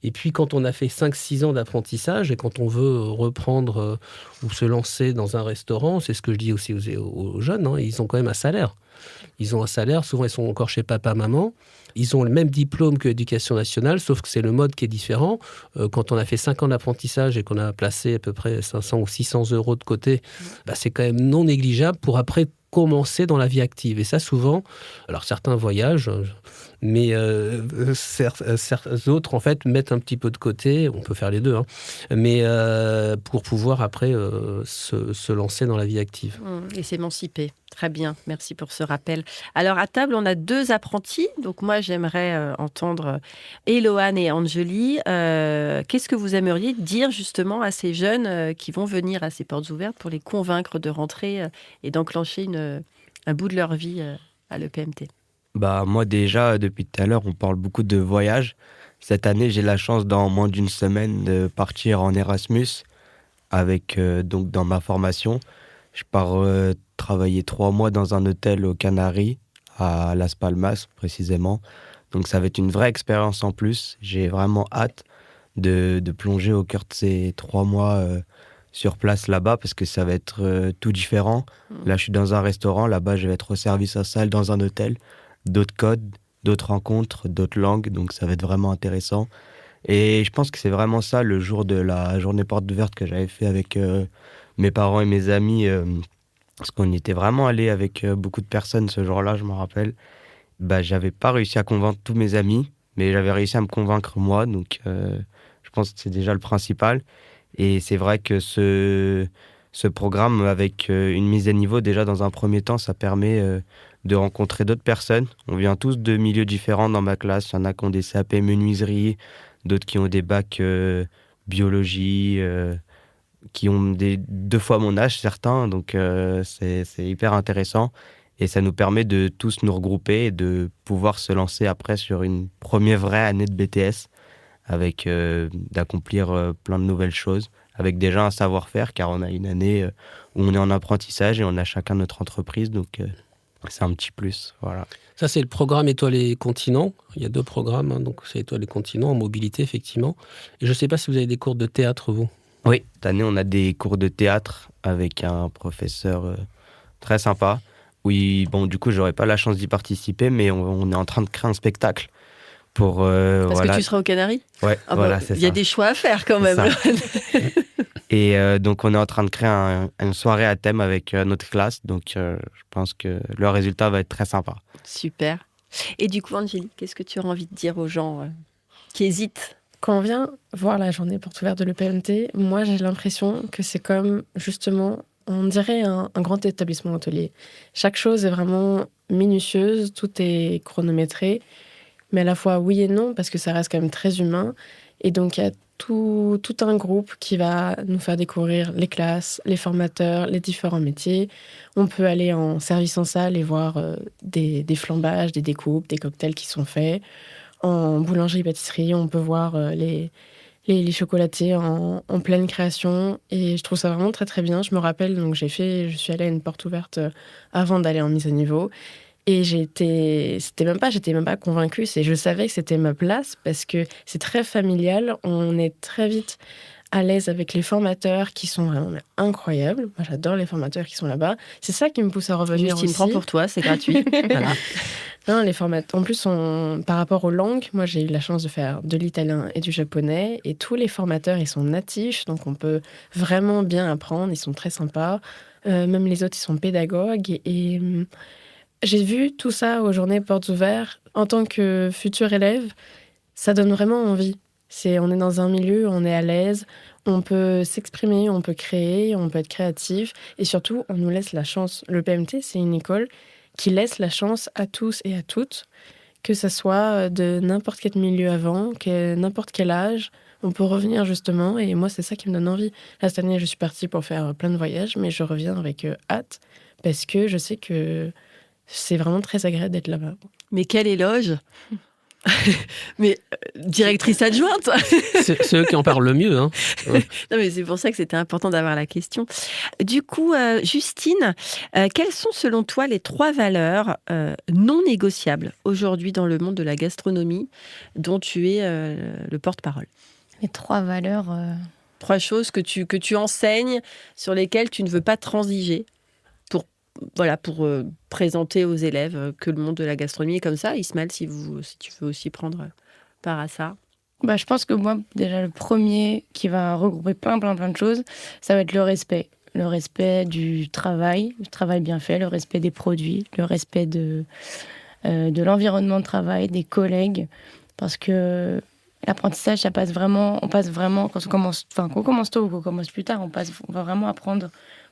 Speaker 2: Et puis, quand on a fait 5-6 ans d'apprentissage et quand on veut reprendre ou se lancer dans un restaurant, c'est ce que je dis aussi aux jeunes, hein, ils ont quand même un salaire. Ils ont un salaire, souvent ils sont encore chez papa, maman. Ils ont le même diplôme que l'Éducation nationale, sauf que c'est le mode qui est différent. Quand on a fait 5 ans d'apprentissage et qu'on a placé à peu près 500 ou 600 euros de côté, c'est quand même non négligeable pour après commencer dans la vie active. Et ça, souvent, alors certains voyagent, mais certains autres, en fait, mettent un petit peu de côté, on peut faire les deux, hein, mais pour pouvoir après se lancer dans la vie active.
Speaker 6: Et s'émanciper. Très bien, merci pour ce rappel. Alors, à table, on a 2 apprentis. Donc, moi, j'aimerais entendre Éloane et Anjeli. Qu'est-ce que vous aimeriez dire justement à ces jeunes qui vont venir à ces portes ouvertes pour les convaincre de rentrer et d'enclencher un bout de leur vie à l'EPMT?
Speaker 4: Moi déjà, depuis tout à l'heure, on parle beaucoup de voyage. Cette année, j'ai la chance dans moins d'une semaine de partir en Erasmus avec donc dans ma formation. Je pars travailler 3 mois dans un hôtel aux Canaries, à Las Palmas précisément. Donc ça va être une vraie expérience en plus. J'ai vraiment hâte de plonger au cœur de ces 3 mois sur place là-bas parce que ça va être tout différent. Là, je suis dans un restaurant. Là-bas, je vais être au service à salle dans un hôtel. D'autres codes, d'autres rencontres, d'autres langues. Donc ça va être vraiment intéressant. Et je pense que c'est vraiment ça le jour de la journée porte ouverte que j'avais fait avec mes parents et mes amis. Parce qu'on y était vraiment allé avec beaucoup de personnes ce jour-là, je me rappelle. J'avais pas réussi à convaincre tous mes amis, mais j'avais réussi à me convaincre moi. Donc je pense que c'est déjà le principal. Et c'est vrai que ce programme avec une mise à niveau, déjà dans un premier temps, ça permet de rencontrer d'autres personnes. On vient tous de milieux différents dans ma classe. Il y en a qui ont des CAP menuiserie, d'autres qui ont des bacs biologie, qui ont 2 fois mon âge, certains. Donc c'est hyper intéressant. Et ça nous permet de tous nous regrouper et de pouvoir se lancer après sur une première vraie année de BTS avec d'accomplir plein de nouvelles choses, avec déjà un savoir-faire, car on a une année où on est en apprentissage et on a chacun notre entreprise. Donc c'est un petit plus, voilà.
Speaker 2: Ça, c'est le programme Étoiles et Continents. Il y a 2 programmes, hein, donc c'est Étoiles et Continents, en mobilité, effectivement. Et je ne sais pas si vous avez des cours de théâtre, vous.
Speaker 4: Oui, cette année, on a des cours de théâtre avec un professeur très sympa. Oui, du coup, je n'aurai pas la chance d'y participer, mais on est en train de créer un spectacle pour...
Speaker 6: Parce que tu seras aux Canaries ?
Speaker 4: Ouais, voilà, c'est ça.
Speaker 6: Il y a des choix à faire, quand même.
Speaker 4: Et donc, on est en train de créer une soirée à thème avec notre classe. Donc, je pense que le résultat va être très sympa.
Speaker 6: Super. Et du coup, Anjeli, qu'est-ce que tu auras envie de dire aux gens qui hésitent ?
Speaker 5: Quand on vient voir la journée porte ouverte de l'EPMT, moi, j'ai l'impression que c'est comme, justement, on dirait un grand établissement hôtelier. Chaque chose est vraiment minutieuse, tout est chronométré, mais à la fois oui et non, parce que ça reste quand même très humain. Et donc, il y a tout un groupe qui va nous faire découvrir les classes, les formateurs, les différents métiers. On peut aller en service en salle et voir des flambages, des découpes, des cocktails qui sont faits. En boulangerie-pâtisserie, on peut voir les chocolatés en pleine création. Et je trouve ça vraiment très, très bien. Je me rappelle, donc je suis allée à une porte ouverte avant d'aller en mise à niveau. Et j'étais même pas convaincue. Je savais que c'était ma place parce que c'est très familial. On est très vite à l'aise avec les formateurs qui sont vraiment incroyables. Moi, j'adore les formateurs qui sont là-bas. C'est ça qui me pousse à revenir
Speaker 6: Justine,
Speaker 5: aussi.
Speaker 6: prends pour toi, c'est gratuit. Voilà.
Speaker 5: Non, les formateurs. En plus, par rapport aux langues, moi, j'ai eu la chance de faire de l'italien et du japonais. Et tous les formateurs, ils sont natifs. Donc, on peut vraiment bien apprendre. Ils sont très sympas. Même les autres, ils sont pédagogues. Et j'ai vu tout ça aux journées portes ouvertes. En tant que futur élève, ça donne vraiment envie. On est dans un milieu où on est à l'aise, on peut s'exprimer, on peut créer, on peut être créatif. Et surtout, on nous laisse la chance. Le PMT, c'est une école qui laisse la chance à tous et à toutes, que ce soit de n'importe quel milieu avant, que n'importe quel âge. On peut revenir justement, et moi, c'est ça qui me donne envie. Là, cette année, je suis partie pour faire plein de voyages, mais je reviens avec hâte, parce que je sais que c'est vraiment très agréable d'être là-bas.
Speaker 6: Mais quel éloge! Mais directrice adjointe.
Speaker 2: C'est eux qui en parlent le mieux. Hein.
Speaker 6: Non, mais c'est pour ça que c'était important d'avoir la question. Du coup, Justine, quelles sont selon toi les 3 valeurs non négociables aujourd'hui dans le monde de la gastronomie dont tu es le porte-parole?
Speaker 3: Les 3 valeurs...
Speaker 6: 3 choses que tu enseignes, sur lesquelles tu ne veux pas transiger pour présenter aux élèves que le monde de la gastronomie est comme ça. Ismaël, si tu veux aussi prendre part à ça.
Speaker 3: Je pense que moi, déjà, le premier qui va regrouper plein de choses, ça va être le respect. Le respect du travail bien fait, le respect des produits, le respect de l'environnement de travail, des collègues. Parce que l'apprentissage, on passe vraiment, quand on commence tôt ou qu'on commence plus tard, on va vraiment apprendre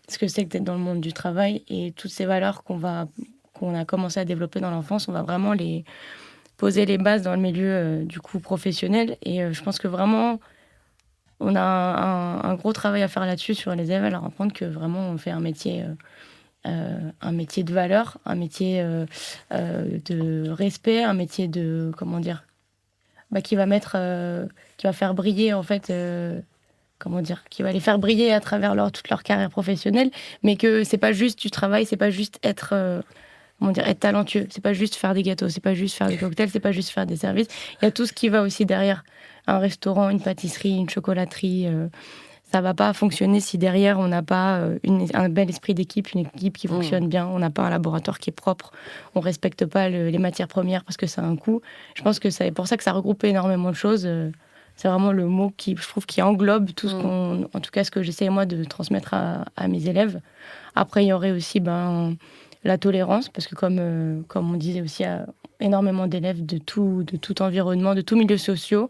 Speaker 3: ce que c'est que d'être dans le monde du travail, et toutes ces valeurs qu'on a commencé à développer dans l'enfance, on va vraiment les poser les bases dans le milieu du coup professionnel. Et je pense que vraiment on a un gros travail à faire là-dessus sur les élèves, à leur apprendre que vraiment on fait un métier de valeur, un métier de respect, un métier de qui va faire briller en fait. Qui va les faire briller à travers toute leur carrière professionnelle, mais que c'est pas juste du travail, c'est pas juste être talentueux, c'est pas juste faire des gâteaux, c'est pas juste faire des cocktails, c'est pas juste faire des services. Il y a tout ce qui va aussi derrière un restaurant, une pâtisserie, une chocolaterie. Ça va pas fonctionner si derrière on n'a pas un bel esprit d'équipe, une équipe qui fonctionne bien, on n'a pas un laboratoire qui est propre, on respecte pas les matières premières parce que ça a un coût. Je pense que c'est pour ça que ça regroupe énormément de choses. C'est vraiment le mot qui, je trouve, qui englobe tout en tout cas, ce que j'essaie, moi, de transmettre à mes élèves. Après, il y aurait aussi la tolérance, parce que comme on disait aussi, il y a énormément d'élèves de tout environnement, de tout milieu social,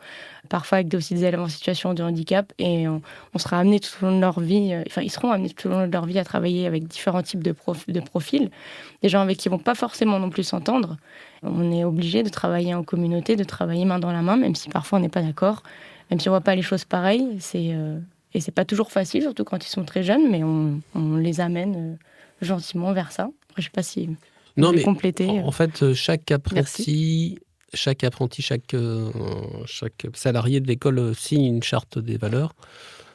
Speaker 3: parfois avec aussi des élèves en situation de handicap, et on sera amenés tout au long de leur vie, ils seront amenés tout au long de leur vie à travailler avec différents types de profils, des gens avec qui ils vont pas forcément non plus s'entendre. On est obligé de travailler en communauté, de travailler main dans la main, même si parfois on n'est pas d'accord, même si on voit pas les choses pareilles. Et c'est pas toujours facile, surtout quand ils sont très jeunes, mais on les amène gentiment vers ça. Après, je sais pas si vous voulez compléter.
Speaker 2: En fait, chaque apprenti, chaque salarié de l'école signe une charte des valeurs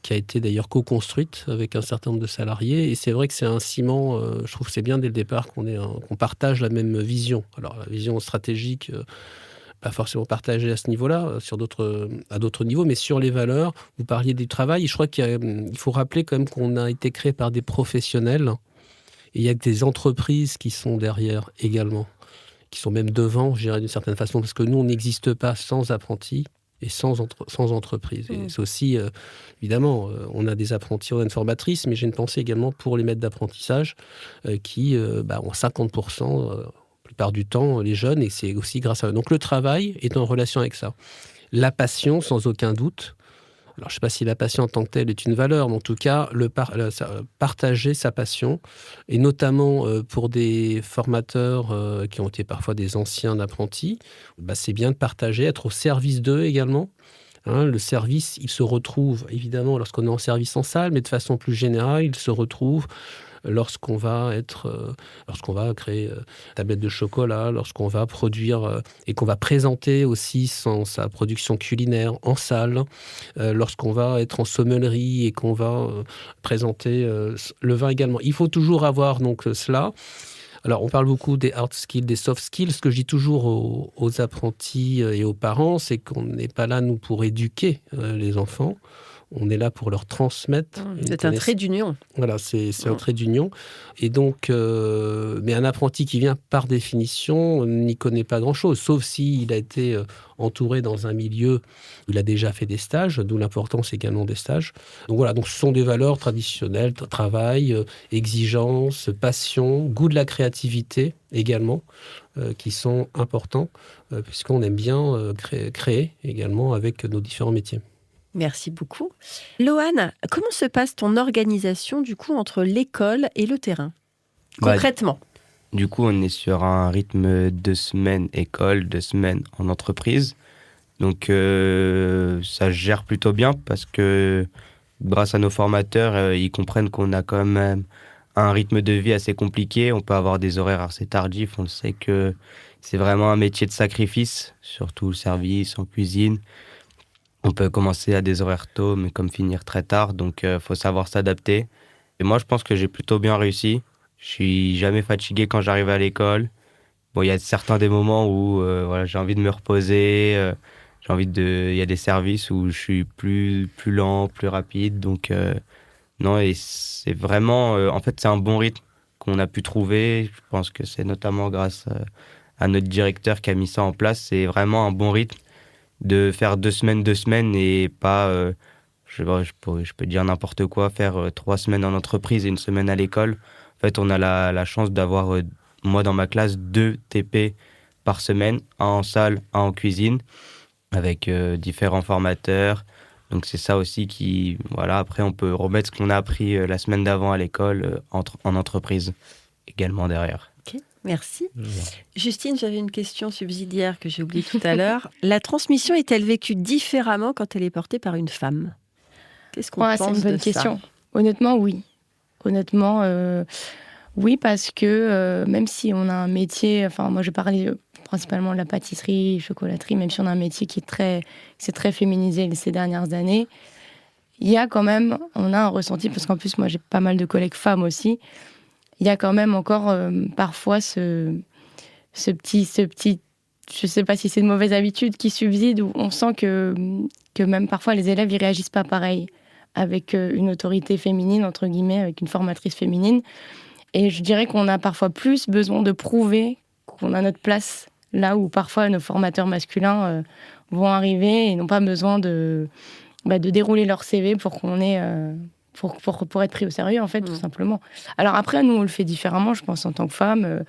Speaker 2: qui a été d'ailleurs co-construite avec un certain nombre de salariés. Et c'est vrai que c'est un ciment, je trouve que c'est bien dès le départ qu'on partage la même vision. Alors, la vision stratégique, pas forcément partagée à ce niveau-là, à d'autres niveaux, mais sur les valeurs, vous parliez du travail. Et je crois qu'il faut rappeler quand même qu'on a été créé par des professionnels. Et il y a des entreprises qui sont derrière également, qui sont même devant, je dirais d'une certaine façon, parce que nous, on n'existe pas sans apprentis et sans entreprise. Et c'est aussi, évidemment, on a des apprentis, on a une formatrice, mais j'ai une pensée également pour les maîtres d'apprentissage qui ont 50%, la plupart du temps, les jeunes, et c'est aussi grâce à eux. Donc le travail est en relation avec ça. La passion, sans aucun doute. Alors, je ne sais pas si la passion en tant que telle est une valeur, mais en tout cas, partager sa passion, et notamment pour des formateurs qui ont été parfois des anciens apprentis, c'est bien de partager, être au service d'eux également. Le service, il se retrouve évidemment lorsqu'on est en service en salle, mais de façon plus générale, il se retrouve lorsqu'on va créer tablette de chocolat, lorsqu'on va produire et qu'on va présenter aussi sa production culinaire en salle, lorsqu'on va être en sommellerie et qu'on va présenter le vin également. Il faut toujours avoir donc cela. Alors, on parle beaucoup des hard skills, des soft skills. Ce que je dis toujours aux apprentis et aux parents, c'est qu'on n'est pas là, nous, pour éduquer les enfants. on est là pour leur transmettre.
Speaker 6: C'est un trait d'union.
Speaker 2: Voilà, c'est un trait d'union. Et donc, mais un apprenti qui vient, par définition, n'y connaît pas grand-chose, sauf s'il a été entouré dans un milieu où il a déjà fait des stages, d'où l'importance également des stages. Donc voilà, donc ce sont des valeurs traditionnelles, travail, exigence, passion, goût de la créativité également, qui sont importants, puisqu'on aime bien créer également avec nos différents métiers.
Speaker 6: Merci beaucoup. Lohan, comment se passe ton organisation du coup entre l'école et le terrain ? Concrètement.
Speaker 4: Du coup, on est sur un rythme 2 semaines école, 2 semaines en entreprise. Donc, ça se gère plutôt bien parce que grâce à nos formateurs, ils comprennent qu'on a quand même un rythme de vie assez compliqué. On peut avoir des horaires assez tardifs. On le sait que c'est vraiment un métier de sacrifice, surtout le service, en cuisine. On peut commencer à des horaires tôt, mais comme finir très tard. Donc, faut savoir s'adapter. Et moi, je pense que j'ai plutôt bien réussi. Je suis jamais fatigué quand j'arrive à l'école. Bon, il y a certains des moments où voilà, j'ai envie de me reposer. Il y a des services où je suis plus lent, plus rapide. Donc, non, et c'est vraiment... en fait, c'est un bon rythme qu'on a pu trouver. Je pense que c'est notamment grâce à notre directeur qui a mis ça en place. C'est vraiment un bon rythme de faire 2 semaines et pas... je peux dire n'importe quoi, faire 3 semaines en entreprise et 1 semaine à l'école. En fait, on a la chance d'avoir, moi dans ma classe, 2 TP par semaine, un en salle, un en cuisine, avec différents formateurs. Donc c'est ça aussi qui... Voilà, après on peut remettre ce qu'on a appris la semaine d'avant à l'école en entreprise, également derrière.
Speaker 6: Ok, merci. Justine, j'avais une question subsidiaire que j'ai oubliée tout à l'heure. La transmission est-elle vécue différemment quand elle est portée par une femme ? Qu'est-ce qu'on pense de ça ?
Speaker 3: C'est une bonne question. Honnêtement, oui. Oui, parce que même si on a un métier, enfin moi je parlais principalement de la pâtisserie, chocolaterie, même si on a un métier qui s'est très féminisé ces dernières années, il y a quand même, on a un ressenti, parce qu'en plus moi j'ai pas mal de collègues femmes aussi, il y a quand même encore parfois ce petit, je sais pas si c'est une mauvaise habitude qui subside, où on sent que même parfois les élèves ils réagissent pas pareil avec une autorité féminine, entre guillemets, avec une formatrice féminine. Et je dirais qu'on a parfois plus besoin de prouver qu'on a notre place, là où parfois nos formateurs masculins vont arriver et n'ont pas besoin de dérouler leur CV pour qu'on ait... pour être pris au sérieux, en fait, tout simplement. Alors après, nous, on le fait différemment, je pense, en tant que femme.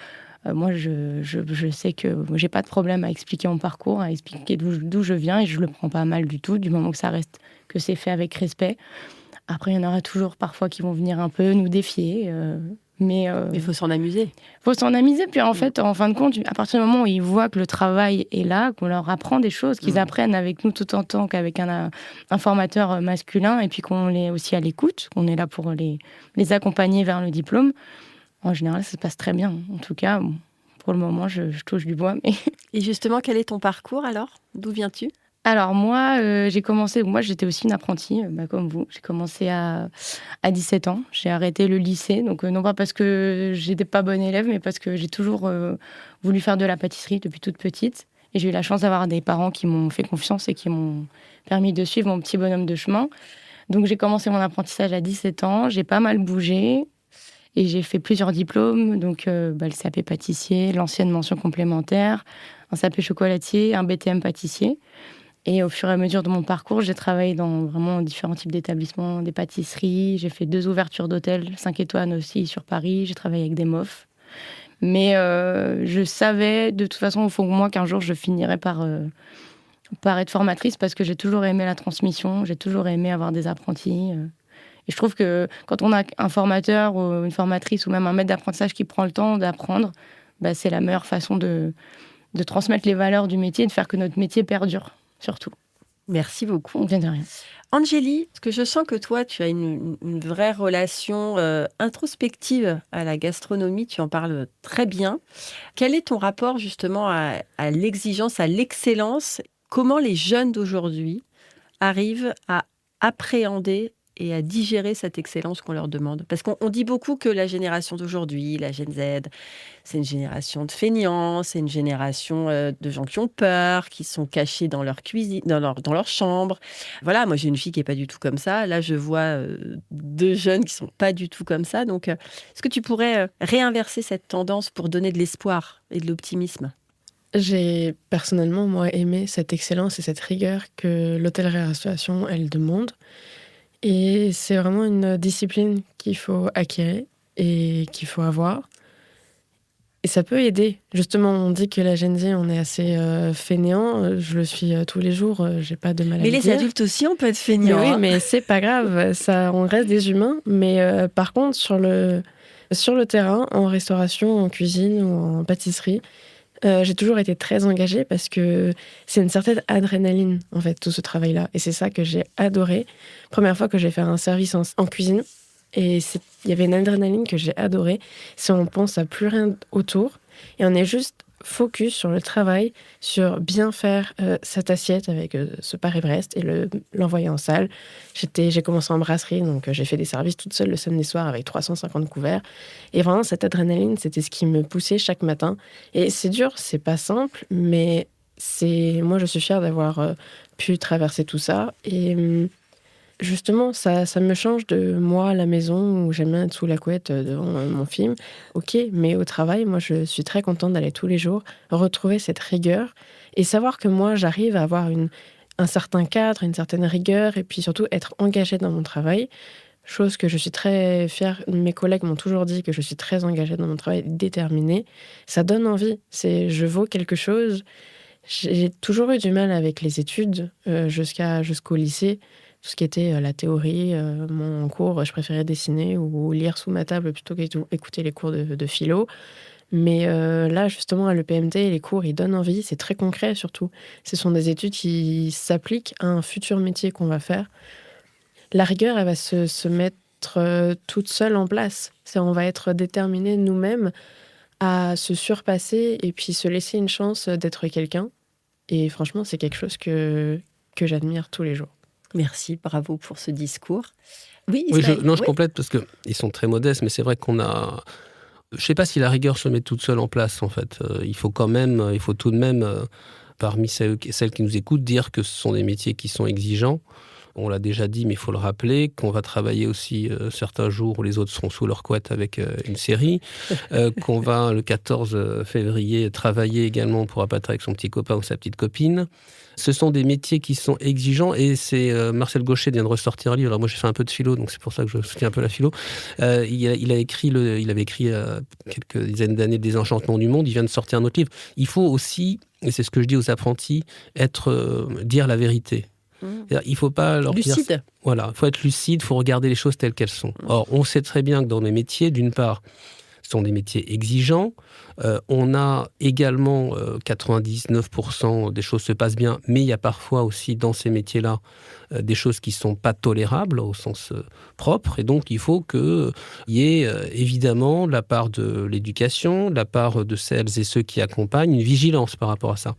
Speaker 3: Moi, je sais que j'ai pas de problème à expliquer mon parcours, à expliquer d'où je viens, et je le prends pas mal du tout, du moment que c'est fait avec respect. Après, il y en aura toujours parfois qui vont venir un peu nous défier, mais
Speaker 6: il faut s'en amuser.
Speaker 3: Il faut s'en amuser, puis en fait, en fin de compte, à partir du moment où ils voient que le travail est là, qu'on leur apprend des choses, qu'ils apprennent avec nous tout autant qu'avec un formateur masculin, et puis qu'on est aussi à l'écoute, qu'on est là pour les accompagner vers le diplôme, en général, ça se passe très bien. En tout cas, pour le moment, je touche du bois. Mais...
Speaker 6: Et justement, quel est ton parcours alors ? D'où viens-tu ?
Speaker 3: Alors moi, j'étais aussi une apprentie, comme vous. J'ai commencé à 17 ans. J'ai arrêté le lycée, donc non pas parce que j'étais pas bonne élève, mais parce que j'ai toujours voulu faire de la pâtisserie depuis toute petite. Et j'ai eu la chance d'avoir des parents qui m'ont fait confiance et qui m'ont permis de suivre mon petit bonhomme de chemin. Donc j'ai commencé mon apprentissage à 17 ans, j'ai pas mal bougé. Et j'ai fait plusieurs diplômes, donc le CAP pâtissier, l'ancienne mention complémentaire, un CAP chocolatier, un BTM pâtissier. Et au fur et à mesure de mon parcours, j'ai travaillé dans vraiment différents types d'établissements, des pâtisseries. J'ai fait 2 ouvertures d'hôtels, 5 étoiles aussi sur Paris. J'ai travaillé avec des MOF. Mais je savais de toute façon au fond de moi qu'un jour je finirais par être formatrice parce que j'ai toujours aimé la transmission, j'ai toujours aimé avoir des apprentis. Et je trouve que quand on a un formateur ou une formatrice ou même un maître d'apprentissage qui prend le temps d'apprendre, c'est la meilleure façon de transmettre les valeurs du métier et de faire que notre métier perdure, surtout.
Speaker 6: Merci beaucoup.
Speaker 3: De rien.
Speaker 6: Angélie, parce que je sens que toi, tu as une vraie relation introspective à la gastronomie, tu en parles très bien. Quel est ton rapport justement à l'exigence, à l'excellence ? Comment les jeunes d'aujourd'hui arrivent à appréhender et à digérer cette excellence qu'on leur demande. Parce qu'on dit beaucoup que la génération d'aujourd'hui, la Gen Z, c'est une génération de feignants, c'est une génération de gens qui ont peur, qui sont cachés dans leur cuisine, dans leur chambre. Voilà, moi j'ai une fille qui n'est pas du tout comme ça. Là, je vois 2 jeunes qui ne sont pas du tout comme ça. Donc, est-ce que tu pourrais réinverser cette tendance pour donner de l'espoir et de l'optimisme ?
Speaker 5: J'ai personnellement, moi, aimé cette excellence et cette rigueur que l'hôtellerie-restauration, elle demande. Et c'est vraiment une discipline qu'il faut acquérir et qu'il faut avoir. Et ça peut aider. Justement, on dit que la Gen Z, on est assez fainéant. Je le suis tous les jours, j'ai pas de mal à
Speaker 6: Mais
Speaker 5: le
Speaker 6: les
Speaker 5: dire.
Speaker 6: adultes aussi, on peut être feignants.
Speaker 5: Mais oui, mais c'est pas grave, ça, on reste des humains. Mais par contre, sur le terrain, en restauration, en cuisine ou en pâtisserie, j'ai toujours été très engagée parce que c'est une certaine adrénaline, en fait, tout ce travail-là. Et c'est ça que j'ai adoré. Première fois que j'ai fait un service en cuisine, et il y avait une adrénaline que j'ai adorée. C'est on pense à plus rien autour et on est juste focus sur le travail, sur bien faire cette assiette avec ce Paris-Brest et l'envoyer en salle. J'ai commencé en brasserie, donc j'ai fait des services toute seule le samedi soir avec 350 couverts. Et vraiment, cette adrénaline, c'était ce qui me poussait chaque matin. Et c'est dur, c'est pas simple, mais moi, je suis fière d'avoir pu traverser tout ça. Et justement, ça me change de moi à la maison où j'aime bien être sous la couette devant mon film. Ok, mais au travail, moi, je suis très contente d'aller tous les jours, retrouver cette rigueur et savoir que moi, j'arrive à avoir un certain cadre, une certaine rigueur et puis surtout être engagée dans mon travail. Chose que je suis très fière. Mes collègues m'ont toujours dit que je suis très engagée dans mon travail, déterminée. Ça donne envie. Je vaux quelque chose. J'ai toujours eu du mal avec les études jusqu'au lycée. Tout ce qui était la théorie, mon cours, je préférais dessiner ou lire sous ma table plutôt qu'écouter les cours de philo. Mais là, justement, à l'EPMT, les cours, ils donnent envie. C'est très concret, surtout. Ce sont des études qui s'appliquent à un futur métier qu'on va faire. La rigueur, elle va se mettre toute seule en place. On va être déterminés nous-mêmes à se surpasser et puis se laisser une chance d'être quelqu'un. Et franchement, c'est quelque chose que j'admire tous les jours.
Speaker 6: Merci, bravo pour ce discours. Oui,
Speaker 2: je complète parce qu'ils sont très modestes, mais c'est vrai qu'on a... Je ne sais pas si la rigueur se met toute seule en place, en fait. Il faut tout de même, parmi celles qui nous écoutent, dire que ce sont des métiers qui sont exigeants. On l'a déjà dit, mais il faut le rappeler, qu'on va travailler aussi certains jours où les autres seront sous leur couette avec une série, qu'on va, le 14 février, travailler également pour appâter avec son petit copain ou sa petite copine. Ce sont des métiers qui sont exigeants et c'est Marcel Gauchet vient de ressortir un livre. Alors moi, j'ai fait un peu de philo, donc c'est pour ça que je soutiens un peu la philo. Il avait écrit quelques dizaines d'années Désenchantement du monde. Il vient de sortir un autre livre. Il faut aussi, et c'est ce que je dis aux apprentis, dire la vérité. Il ne faut pas leur dire...
Speaker 6: Lucide.
Speaker 2: Voilà, il faut être lucide, il faut regarder les choses telles qu'elles sont. Or, on sait très bien que dans les métiers, d'une part, ce sont des métiers exigeants. On a également 99% des choses se passent bien, mais il y a parfois aussi dans ces métiers-là des choses qui ne sont pas tolérables au sens propre. Et donc, il faut qu'il y ait évidemment, de la part de l'éducation, de la part de celles et ceux qui accompagnent, une vigilance par rapport à ça.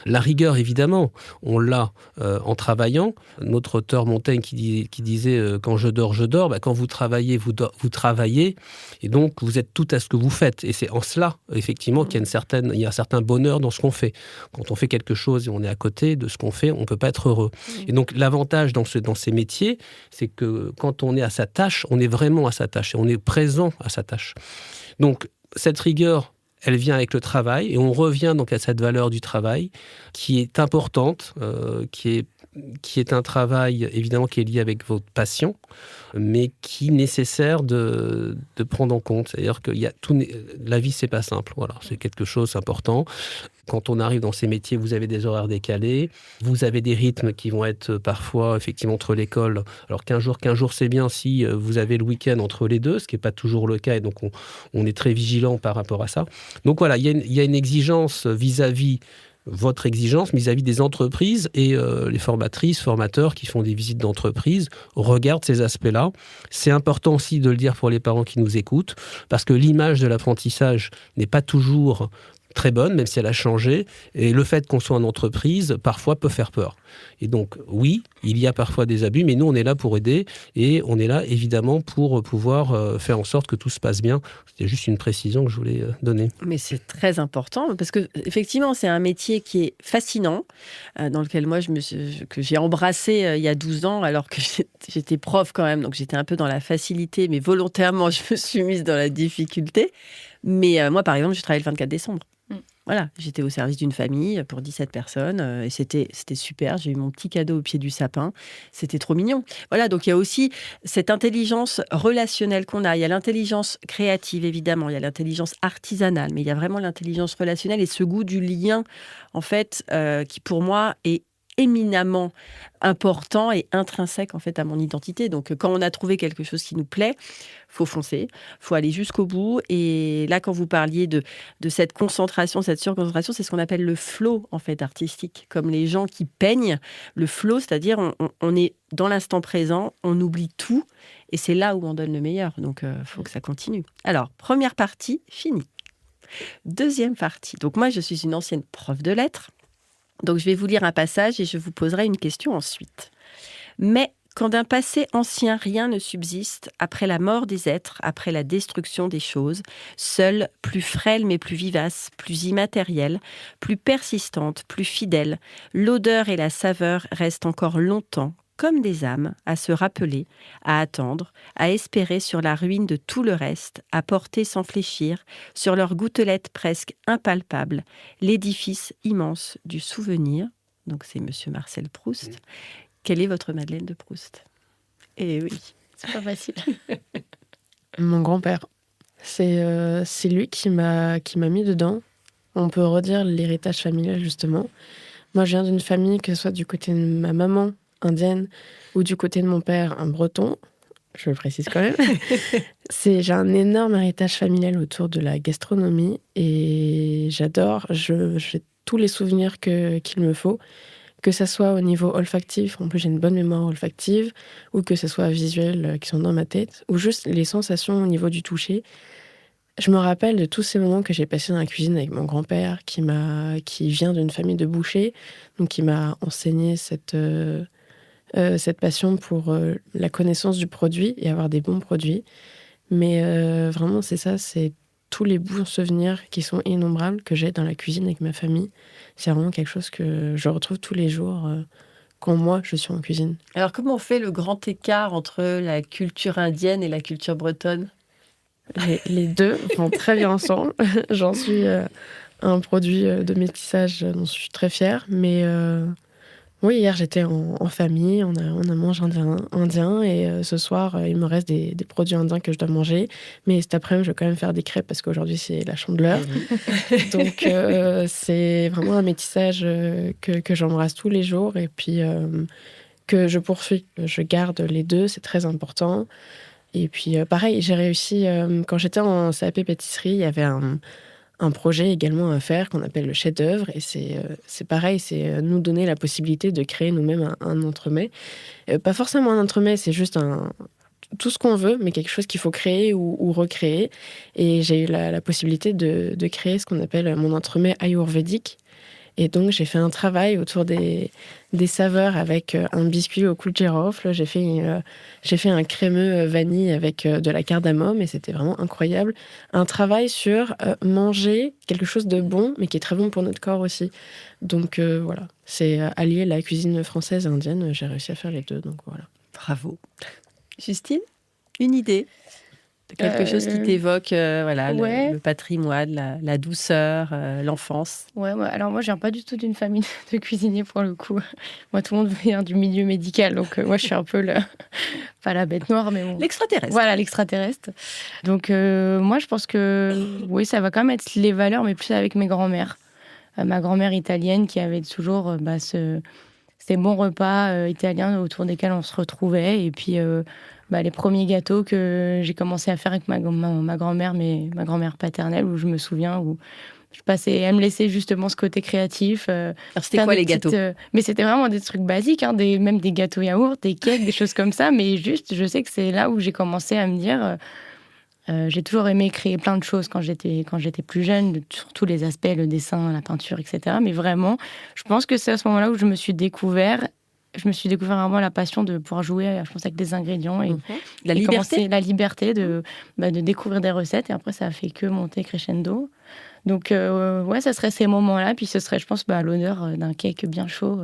Speaker 2: La rigueur, évidemment, on l'a en travaillant. Notre auteur Montaigne qui disait « Quand je dors, je dors ». Quand vous travaillez, vous travaillez. Et donc, vous êtes tout à ce que vous faites. Et c'est en cela, effectivement, qu'il y a un certain bonheur dans ce qu'on fait. Quand on fait quelque chose et on est à côté de ce qu'on fait, on ne peut pas être heureux. Et donc, l'avantage dans ces métiers, c'est que quand on est à sa tâche, on est vraiment à sa tâche et on est présent à sa tâche. Donc, cette rigueur, elle vient avec le travail et on revient donc à cette valeur du travail qui est importante, qui est un travail évidemment qui est lié avec votre passion, mais qui est nécessaire de prendre en compte. C'est-à-dire que la vie, c'est pas simple. Voilà, c'est quelque chose d'important. Quand on arrive dans ces métiers, vous avez des horaires décalés, vous avez des rythmes qui vont être parfois effectivement entre l'école. Alors 15 jours, c'est bien si vous avez le week-end entre les deux, ce qui n'est pas toujours le cas, et donc on est très vigilant par rapport à ça. Donc voilà, il y a une exigence vis-à-vis votre exigence vis-à-vis des entreprises et les formatrices, formateurs qui font des visites d'entreprise regardent ces aspects-là. C'est important aussi de le dire pour les parents qui nous écoutent, parce que l'image de l'apprentissage n'est pas toujours très bonne, même si elle a changé. Et le fait qu'on soit en entreprise, parfois, peut faire peur. Et donc, oui, il y a parfois des abus, mais nous, on est là pour aider et on est là, évidemment, pour pouvoir faire en sorte que tout se passe bien. C'était juste une précision que je voulais donner.
Speaker 6: Mais c'est très important parce que, effectivement, c'est un métier qui est fascinant, dans lequel moi, que j'ai embrassé il y a 12 ans, alors que j'étais prof quand même, donc j'étais un peu dans la facilité, mais volontairement, je me suis mise dans la difficulté. Mais moi, par exemple, je travaillais le 24 décembre. Voilà, j'étais au service d'une famille pour 17 personnes et c'était super. J'ai eu mon petit cadeau au pied du sapin. C'était trop mignon. Voilà, donc il y a aussi cette intelligence relationnelle qu'on a. Il y a l'intelligence créative, évidemment. Il y a l'intelligence artisanale, mais il y a vraiment l'intelligence relationnelle et ce goût du lien, en fait, qui pour moi est éminemment important et intrinsèque en fait à mon identité. Donc quand on a trouvé quelque chose qui nous plaît, faut foncer, faut aller jusqu'au bout. Et là, quand vous parliez de cette concentration, cette surconcentration, c'est ce qu'on appelle le flow en fait artistique. Comme les gens qui peignent, le flow, c'est-à-dire on est dans l'instant présent, on oublie tout et c'est là où on donne le meilleur. Donc faut que ça continue. Alors première partie finie. Deuxième partie. Donc moi, je suis une ancienne prof de lettres. Donc, je vais vous lire un passage et je vous poserai une question ensuite. Mais quand d'un passé ancien rien ne subsiste, après la mort des êtres, après la destruction des choses, seule, plus frêle mais plus vivace, plus immatérielle, plus persistante, plus fidèle, l'odeur et la saveur restent encore longtemps, comme des âmes, à se rappeler, à attendre, à espérer sur la ruine de tout le reste, à porter sans fléchir, sur leurs gouttelettes presque impalpables, l'édifice immense du souvenir. Donc c'est Monsieur Marcel Proust. Oui. Quelle est votre Madeleine de Proust ? Eh oui,
Speaker 3: c'est pas facile.
Speaker 5: Mon grand-père. C'est lui qui m'a mis dedans. On peut redire l'héritage familial, justement. Moi, je viens d'une famille, que ce soit du côté de ma maman, indienne, ou du côté de mon père, un breton, je le précise quand même. J'ai un énorme héritage familial autour de la gastronomie et j'adore, j'ai tous les souvenirs qu'il me faut, que ça soit au niveau olfactif, en plus j'ai une bonne mémoire olfactive, ou que ça soit visuel qui sont dans ma tête, ou juste les sensations au niveau du toucher. Je me rappelle de tous ces moments que j'ai passés dans la cuisine avec mon grand-père, qui vient d'une famille de bouchers, donc qui m'a enseigné cette passion pour la connaissance du produit et avoir des bons produits. Mais vraiment, c'est ça, c'est tous les bons souvenirs qui sont innombrables que j'ai dans la cuisine avec ma famille. C'est vraiment quelque chose que je retrouve tous les jours quand moi, je suis en cuisine.
Speaker 6: Alors, comment on fait le grand écart entre la culture indienne et la culture bretonne ?
Speaker 5: Les deux vont très bien ensemble. J'en suis un produit de métissage dont je suis très fière, mais... Oui, hier j'étais en famille, on a mangé indien et ce soir il me reste des produits indiens que je dois manger. Mais cet après-midi je vais quand même faire des crêpes parce qu'aujourd'hui c'est la Chandeleur. Donc c'est vraiment un métissage que j'embrasse tous les jours et puis que je poursuis. Je garde les deux, c'est très important. Et puis pareil, j'ai réussi, quand j'étais en CAP pâtisserie, il y avait un projet également à faire qu'on appelle le chef-d'œuvre et c'est pareil, c'est nous donner la possibilité de créer nous-mêmes un entremets. Pas forcément un entremets, c'est juste tout ce qu'on veut, mais quelque chose qu'il faut créer ou recréer. Et j'ai eu la possibilité de créer ce qu'on appelle mon entremets ayurvédique. Et donc, j'ai fait un travail autour des saveurs avec un biscuit au clou de girofle. J'ai fait un crémeux vanille avec de la cardamome et c'était vraiment incroyable. Un travail sur manger quelque chose de bon, mais qui est très bon pour notre corps aussi. Donc, voilà. C'est allier la cuisine française et indienne. J'ai réussi à faire les deux, donc voilà.
Speaker 6: Bravo. Justine, une idée ? Quelque chose qui t'évoque le patrimoine, la douceur, l'enfance.
Speaker 3: Ouais, alors moi, je viens pas du tout d'une famille de cuisiniers pour le coup. Moi, tout le monde vient du milieu médical, donc moi, je suis un peu pas la bête noire, mais bon.
Speaker 6: L'extraterrestre.
Speaker 3: Voilà, l'extraterrestre. Donc moi, je pense que oui, ça va quand même être les valeurs, mais plus avec mes grands-mères. Ma grand-mère italienne qui avait toujours ces bons repas italiens autour desquels on se retrouvait, et puis les premiers gâteaux que j'ai commencé à faire avec ma grand-mère, mais ma grand-mère paternelle, où je me souviens, où je passais, elle me laissait justement ce côté créatif.
Speaker 6: Alors c'était quoi les gâteaux ?
Speaker 3: Mais c'était vraiment des trucs basiques, même des gâteaux yaourt, des cakes, des choses comme ça. Mais juste, je sais que c'est là où j'ai commencé à me dire, J'ai toujours aimé créer plein de choses quand j'étais plus jeune, sur tous les aspects, le dessin, la peinture, etc. Mais vraiment, je pense que c'est à ce moment-là où je me suis découvert vraiment la passion de pouvoir jouer, je pense, avec des ingrédients et
Speaker 6: La liberté.
Speaker 3: La liberté de découvrir des recettes. Et après, ça a fait que monter crescendo. Donc, ça serait ces moments-là. Puis ce serait, je pense, l'honneur d'un cake bien chaud,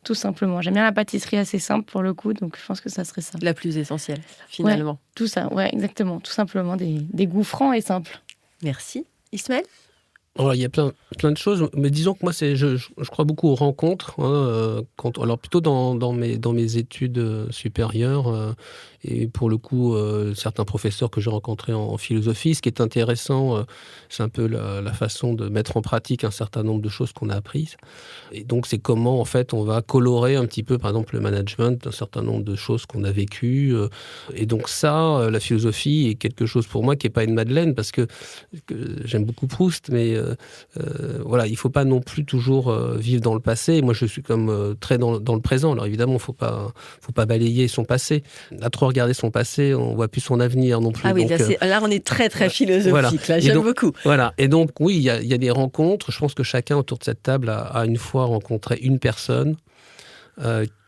Speaker 3: tout simplement. J'aime bien la pâtisserie assez simple pour le coup, donc je pense que ça serait ça.
Speaker 6: La plus essentielle, finalement.
Speaker 3: Ouais, tout ça, ouais, exactement. Tout simplement des goûts francs et simples.
Speaker 6: Merci. Ismaël ?
Speaker 2: Alors, il y a plein de choses, mais disons que moi, je crois beaucoup aux rencontres. Alors, plutôt dans mes études supérieures, et pour le coup, certains professeurs que j'ai rencontrés en philosophie, ce qui est intéressant, c'est un peu la façon de mettre en pratique un certain nombre de choses qu'on a apprises. Et donc, c'est comment, en fait, on va colorer un petit peu, par exemple, le management d'un certain nombre de choses qu'on a vécues. Et donc, ça, la philosophie est quelque chose pour moi qui n'est pas une madeleine, parce que j'aime beaucoup Proust, mais voilà, il ne faut pas non plus toujours vivre dans le passé. Et moi, je suis comme très dans le présent. Alors, évidemment, il ne faut pas balayer son passé. À trop regarder son passé, on ne voit plus son avenir non plus.
Speaker 6: Ah oui,
Speaker 2: donc,
Speaker 6: là, on est très, très philosophique.
Speaker 2: Voilà.
Speaker 6: Là, j'aime beaucoup.
Speaker 2: Voilà. Et donc, oui, il y a des rencontres. Je pense que chacun autour de cette table a une fois rencontré une personne.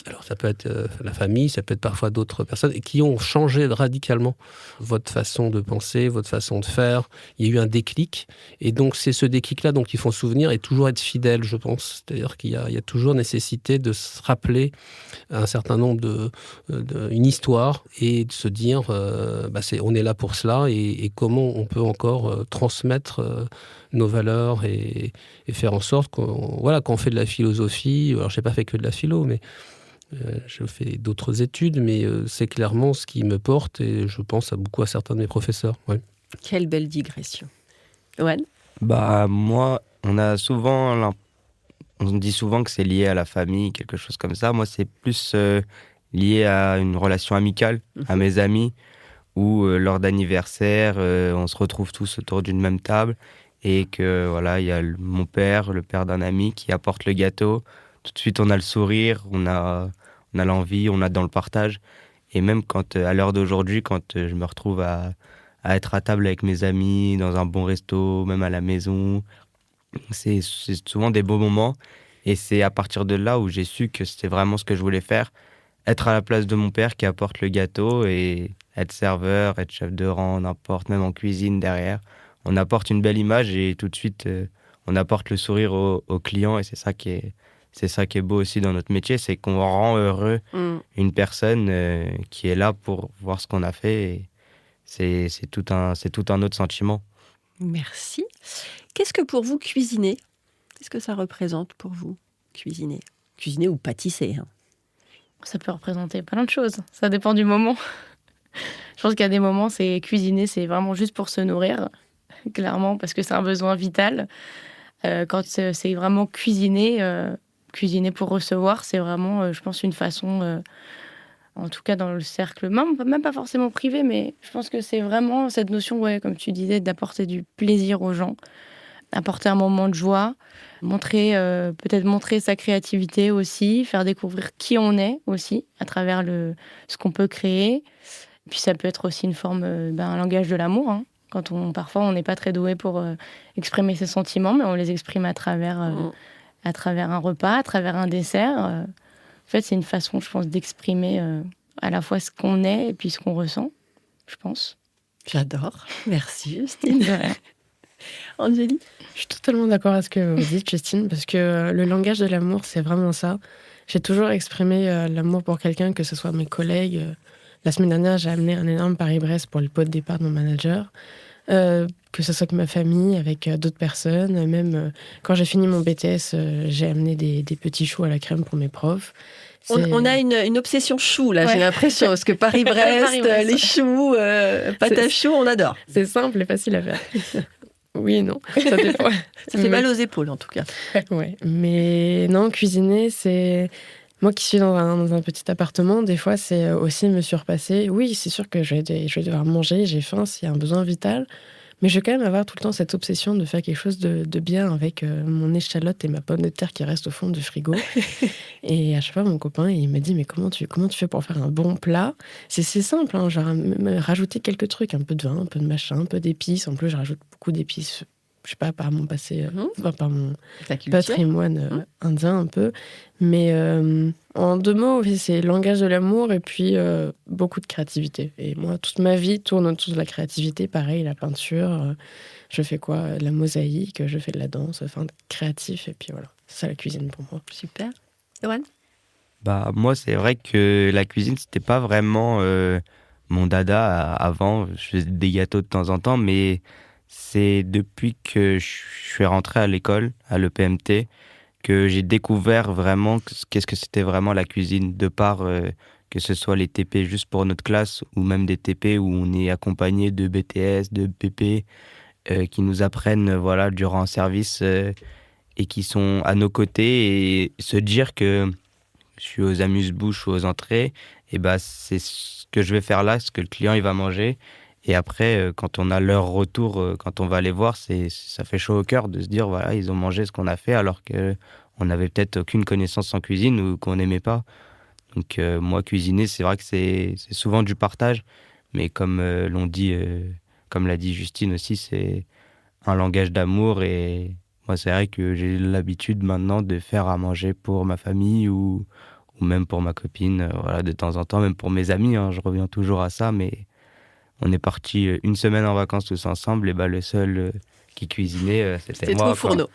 Speaker 2: Alors, ça peut être la famille, ça peut être parfois d'autres personnes, et qui ont changé radicalement votre façon de penser, votre façon de faire. Il y a eu un déclic. Et donc, c'est ce déclic-là dont il faut se souvenir et toujours être fidèle, je pense. C'est-à-dire qu'il y a toujours nécessité de se rappeler un certain nombre une histoire et de se dire, on est là pour cela et comment on peut encore transmettre nos valeurs et faire en sorte qu'on fait de la philosophie. Alors, je n'ai pas fait que de la philo, mais je fais d'autres études, mais c'est clairement ce qui me porte et je pense beaucoup à certains de mes professeurs. Ouais.
Speaker 6: Quelle belle digression. Owen ?
Speaker 4: Moi, on dit souvent que c'est lié à la famille, quelque chose comme ça. Moi, c'est plus lié à une relation amicale, à mes amis, où lors d'anniversaire, on se retrouve tous autour d'une même table et que voilà, il y a mon père, le père d'un ami qui apporte le gâteau. Tout de suite, on a le sourire, on a l'envie, on a dans le partage. Et même quand, à l'heure d'aujourd'hui, quand je me retrouve à être à table avec mes amis, dans un bon resto, même à la maison, c'est souvent des beaux moments. Et c'est à partir de là où j'ai su que c'était vraiment ce que je voulais faire. Être à la place de mon père qui apporte le gâteau et être serveur, être chef de rang, n'importe, même en cuisine derrière. On apporte une belle image et tout de suite, on apporte le sourire aux clients. Et c'est ça qui est beau aussi dans notre métier, c'est qu'on rend heureux une personne qui est là pour voir ce qu'on a fait. Et c'est tout un autre sentiment.
Speaker 6: Merci. Qu'est-ce que pour vous cuisiner ? Qu'est-ce que ça représente pour vous, cuisiner ? Cuisiner ou pâtisser, hein ?
Speaker 3: Ça peut représenter plein de choses. Ça dépend du moment. Je pense qu'il y a des moments, c'est cuisiner, c'est vraiment juste pour se nourrir, clairement, parce que c'est un besoin vital. Quand c'est vraiment cuisiner pour recevoir, c'est vraiment, je pense, une façon, en tout cas dans le cercle, même pas forcément privé, mais je pense que c'est vraiment cette notion, comme tu disais, d'apporter du plaisir aux gens, apporter un moment de joie, peut-être montrer sa créativité aussi, faire découvrir qui on est aussi, à travers ce qu'on peut créer. Puis ça peut être aussi une forme, un langage de l'amour, hein. Parfois, on n'est pas très doué pour exprimer ses sentiments, mais on les exprime à travers un repas, à travers un dessert. En fait, c'est une façon, je pense, d'exprimer à la fois ce qu'on est et puis ce qu'on ressent, je pense.
Speaker 6: J'adore. Merci, Justine. Angélie ?
Speaker 5: Je suis totalement d'accord avec ce que vous dites, Justine, parce que le langage de l'amour, c'est vraiment ça. J'ai toujours exprimé l'amour pour quelqu'un, que ce soit mes collègues. La semaine dernière, j'ai amené un énorme Paris-Brest pour le pot de départ de mon manager. Que ce soit avec ma famille, avec d'autres personnes. Même quand j'ai fini mon BTS, j'ai amené des petits choux à la crème pour mes profs.
Speaker 6: On a une obsession chou, là, j'ai l'impression. Parce que Paris-Brest, les choux, pâte à choux, on adore.
Speaker 5: C'est simple et facile à faire. Oui et non, ça dépend.
Speaker 6: Ça fait mal aux épaules, en tout cas.
Speaker 5: Ouais, mais non, cuisiner, c'est... Moi qui suis dans un petit appartement, des fois, c'est aussi me surpasser. Oui, c'est sûr que je vais devoir manger, j'ai faim, s'il y a un besoin vital. Mais je vais quand même avoir tout le temps cette obsession de faire quelque chose de bien avec mon échalote et ma pomme de terre qui reste au fond du frigo. Et à chaque fois, mon copain, il me dit, mais comment tu fais pour faire un bon plat? C'est simple, hein, genre rajouter quelques trucs, un peu de vin, un peu de machin, un peu d'épices. En plus, je rajoute beaucoup d'épices, je sais pas, par mon passé, par mon patrimoine indien un peu. Mais en 2 mots, c'est le langage de l'amour et puis beaucoup de créativité. Et moi, toute ma vie tourne autour de la créativité. Pareil, la peinture, je fais quoi? De la mosaïque, je fais de la danse, enfin, créatif. Et puis voilà, c'est ça la cuisine pour moi.
Speaker 6: Super. Yoann?
Speaker 4: Moi, c'est vrai que la cuisine, c'était pas vraiment mon dada avant. Je faisais des gâteaux de temps en temps, mais c'est depuis que je suis rentré à l'école, à l'EPMT, que j'ai découvert vraiment qu'est-ce que c'était vraiment la cuisine, de par que ce soit les TP juste pour notre classe ou même des TP où on est accompagné de BTS, de PP qui nous apprennent voilà, durant un service et qui sont à nos côtés, et se dire que je suis aux amuse-bouches ou aux entrées, et c'est ce que je vais faire là, ce que le client il va manger. Et après, quand on a leur retour, quand on va les voir, ça fait chaud au cœur de se dire, voilà, ils ont mangé ce qu'on a fait, alors qu'on n'avait peut-être aucune connaissance en cuisine ou qu'on n'aimait pas. Donc moi, cuisiner, c'est vrai que c'est souvent du partage, mais comme comme l'a dit Justine aussi, c'est un langage d'amour. Et moi, c'est vrai que j'ai l'habitude maintenant de faire à manger pour ma famille ou même pour ma copine, voilà, de temps en temps, même pour mes amis, hein, je reviens toujours à ça, mais on est parti 1 semaine en vacances tous ensemble, et le seul qui cuisinait, c'était moi.
Speaker 6: C'était ton fourneau.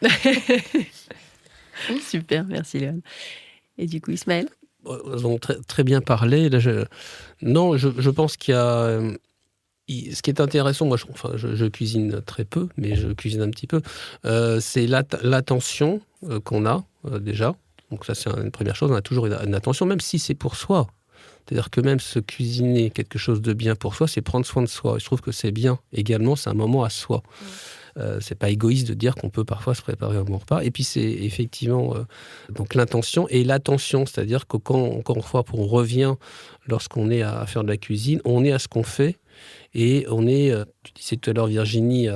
Speaker 6: Super, merci Léon. Et du coup, Ismaël?
Speaker 2: Ils ont très bien parlé. Là, je pense qu'il y a... Ce qui est intéressant, moi, je cuisine très peu, mais je cuisine un petit peu, c'est l'attention qu'on a déjà. Donc ça, c'est une première chose. On a toujours une attention, même si c'est pour soi. C'est-à-dire que même se cuisiner quelque chose de bien pour soi, c'est prendre soin de soi. Et je trouve que c'est bien. Également, c'est un moment à soi. C'est pas égoïste de dire qu'on peut parfois se préparer un bon repas. Et puis c'est effectivement donc l'intention et l'attention, c'est-à-dire que encore une fois, on revient lorsqu'on est à faire de la cuisine, on est à ce qu'on fait. Et on est, tu disais tout à l'heure Virginie,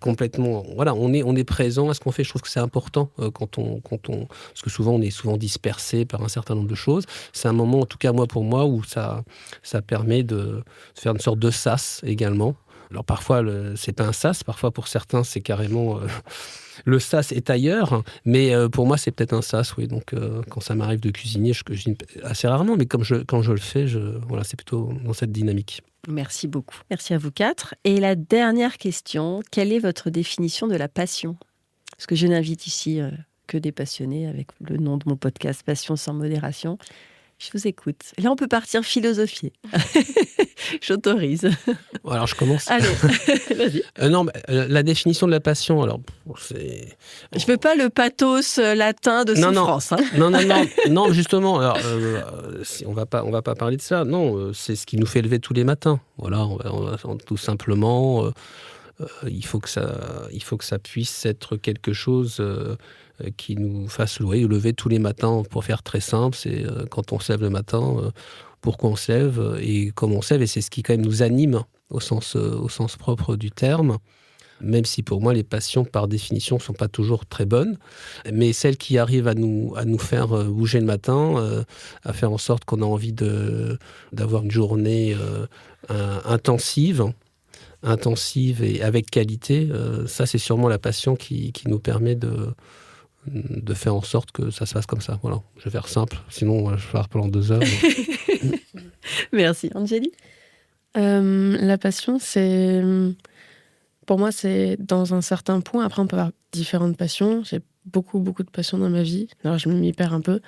Speaker 2: complètement, voilà, on est présent à ce qu'on fait. Je trouve que c'est important quand on, parce que souvent on est dispersé par un certain nombre de choses. C'est un moment, en tout cas pour moi, où ça permet de faire une sorte de sas également. Alors parfois c'est pas un sas, parfois pour certains c'est carrément le sas est ailleurs, mais pour moi c'est peut-être un sas, oui. Donc quand ça m'arrive de cuisiner, je cuisine assez rarement, mais quand je le fais, voilà, c'est plutôt dans cette dynamique.
Speaker 6: Merci beaucoup. Merci à vous 4. Et la dernière question, quelle est votre définition de la passion? Parce que je n'invite ici que des passionnés, avec le nom de mon podcast Passion sans modération. Je vous écoute. Là, on peut partir philosophier. J'autorise.
Speaker 2: Alors, je commence.
Speaker 6: Allez, vas-y.
Speaker 2: La définition de la passion, alors, c'est...
Speaker 6: Je veux pas le pathos latin de souffrance.
Speaker 2: Non, justement, alors, on va pas parler de ça. Non, c'est ce qui nous fait lever tous les matins. Voilà, on va tout simplement... il faut que ça puisse être quelque chose qui nous fasse lever tous les matins. Pour faire très simple, c'est quand on se lève le matin, pourquoi on se lève et comment on se lève. Et c'est ce qui quand même nous anime au sens propre du terme. Même si pour moi les passions par définition ne sont pas toujours très bonnes, mais celles qui arrivent à nous faire bouger le matin, à faire en sorte qu'on a envie d'avoir une journée intensive et avec qualité, ça c'est sûrement la passion qui nous permet de faire en sorte que ça se fasse comme ça. Voilà, je vais faire simple, sinon je parle pendant 2 heures.
Speaker 6: Merci. Angélie?
Speaker 5: La passion, pour moi, c'est dans un certain point. Après, on peut avoir différentes passions. J'ai beaucoup de passions dans ma vie. Alors, je m'y perds un peu.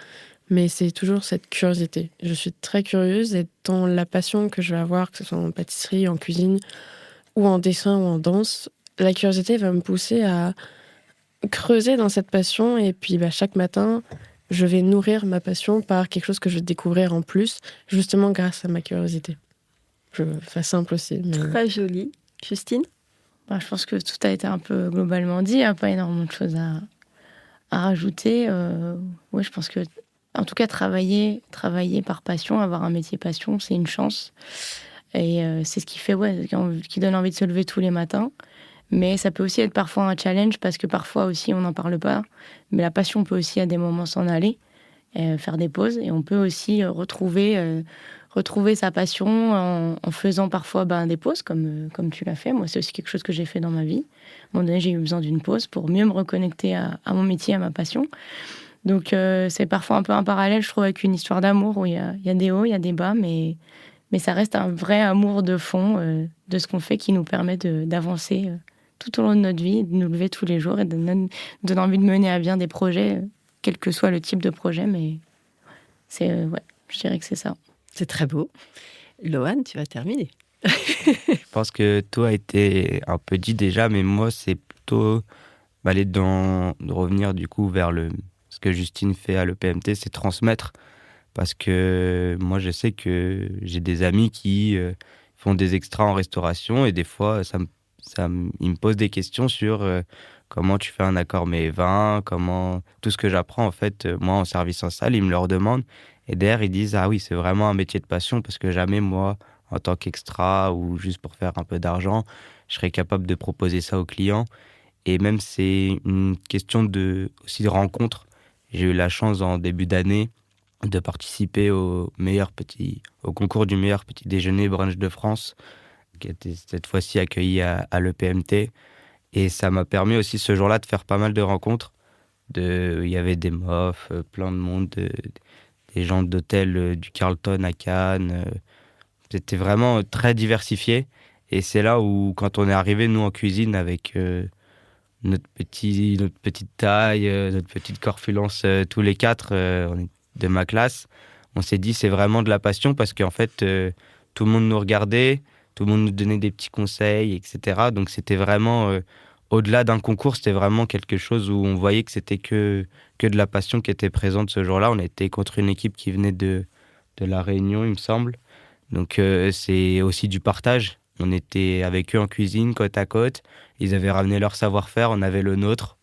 Speaker 5: Mais c'est toujours cette curiosité. Je suis très curieuse, et dans la passion que je vais avoir, que ce soit en pâtisserie, en cuisine, ou en dessin, ou en danse, la curiosité va me pousser à creuser dans cette passion. Et puis, chaque matin, je vais nourrir ma passion par quelque chose que je vais découvrir en plus, justement grâce à ma curiosité. Je fais simple aussi. Mais...
Speaker 6: Très joli. Justine?
Speaker 3: Je pense que tout a été un peu globalement dit. Il n'y a pas énormément de choses à rajouter. Ouais, je pense que, en tout cas, travailler par passion, avoir un métier passion, c'est une chance. Et c'est ce qui fait, qui donne envie de se lever tous les matins. Mais ça peut aussi être parfois un challenge, parce que parfois aussi, on n'en parle pas. Mais la passion peut aussi, à des moments, s'en aller. faire des pauses. Et on peut aussi retrouver sa passion en faisant parfois des pauses, comme tu l'as fait. Moi, c'est aussi quelque chose que j'ai fait dans ma vie. À un moment donné, j'ai eu besoin d'une pause pour mieux me reconnecter à mon métier, à ma passion. Donc, c'est parfois un peu un parallèle, je trouve, avec une histoire d'amour où il y a des hauts, il y a des bas, mais ça reste un vrai amour de fond de ce qu'on fait qui nous permet d'avancer tout au long de notre vie, de nous lever tous les jours et de nous donner envie de mener à bien des projets, quel que soit le type de projet. Mais je dirais que c'est ça.
Speaker 6: C'est très beau. Loan, tu vas terminer.
Speaker 4: Je pense que tout a été un peu dit déjà, mais moi, c'est plutôt de revenir du coup vers ce que Justine fait à l'EPMT, c'est transmettre. Parce que moi, je sais que j'ai des amis qui font des extras en restauration et des fois, ils me posent des questions sur comment tu fais un accord mets vin, tout ce que j'apprends en fait, moi en service en salle, ils me le redemandent. Et derrière, ils disent « Ah oui, c'est vraiment un métier de passion parce que jamais moi, en tant qu'extra ou juste pour faire un peu d'argent, je serais capable de proposer ça aux clients. » Et même, c'est une question aussi de rencontre. J'ai eu la chance en début d'année de participer au concours du meilleur petit déjeuner brunch de France, qui a été cette fois-ci accueilli à l'EPMT. Et ça m'a permis aussi ce jour-là de faire pas mal de rencontres. Il y avait des mofs, plein de monde, des gens d'hôtel du Carlton à Cannes. C'était vraiment très diversifié. Et c'est là où, quand on est arrivé, nous, en cuisine, avec notre petite taille, notre petite corpulence, tous les quatre, on est de ma classe, on s'est dit c'est vraiment de la passion parce qu'en fait, tout le monde nous regardait, tout le monde nous donnait des petits conseils, etc. Donc c'était vraiment, au-delà d'un concours, c'était vraiment quelque chose où on voyait que c'était que de la passion qui était présente ce jour-là. On était contre une équipe qui venait de La Réunion, il me semble. Donc c'est aussi du partage. On était avec eux en cuisine, côte à côte. Ils avaient ramené leur savoir-faire, on avait le nôtre.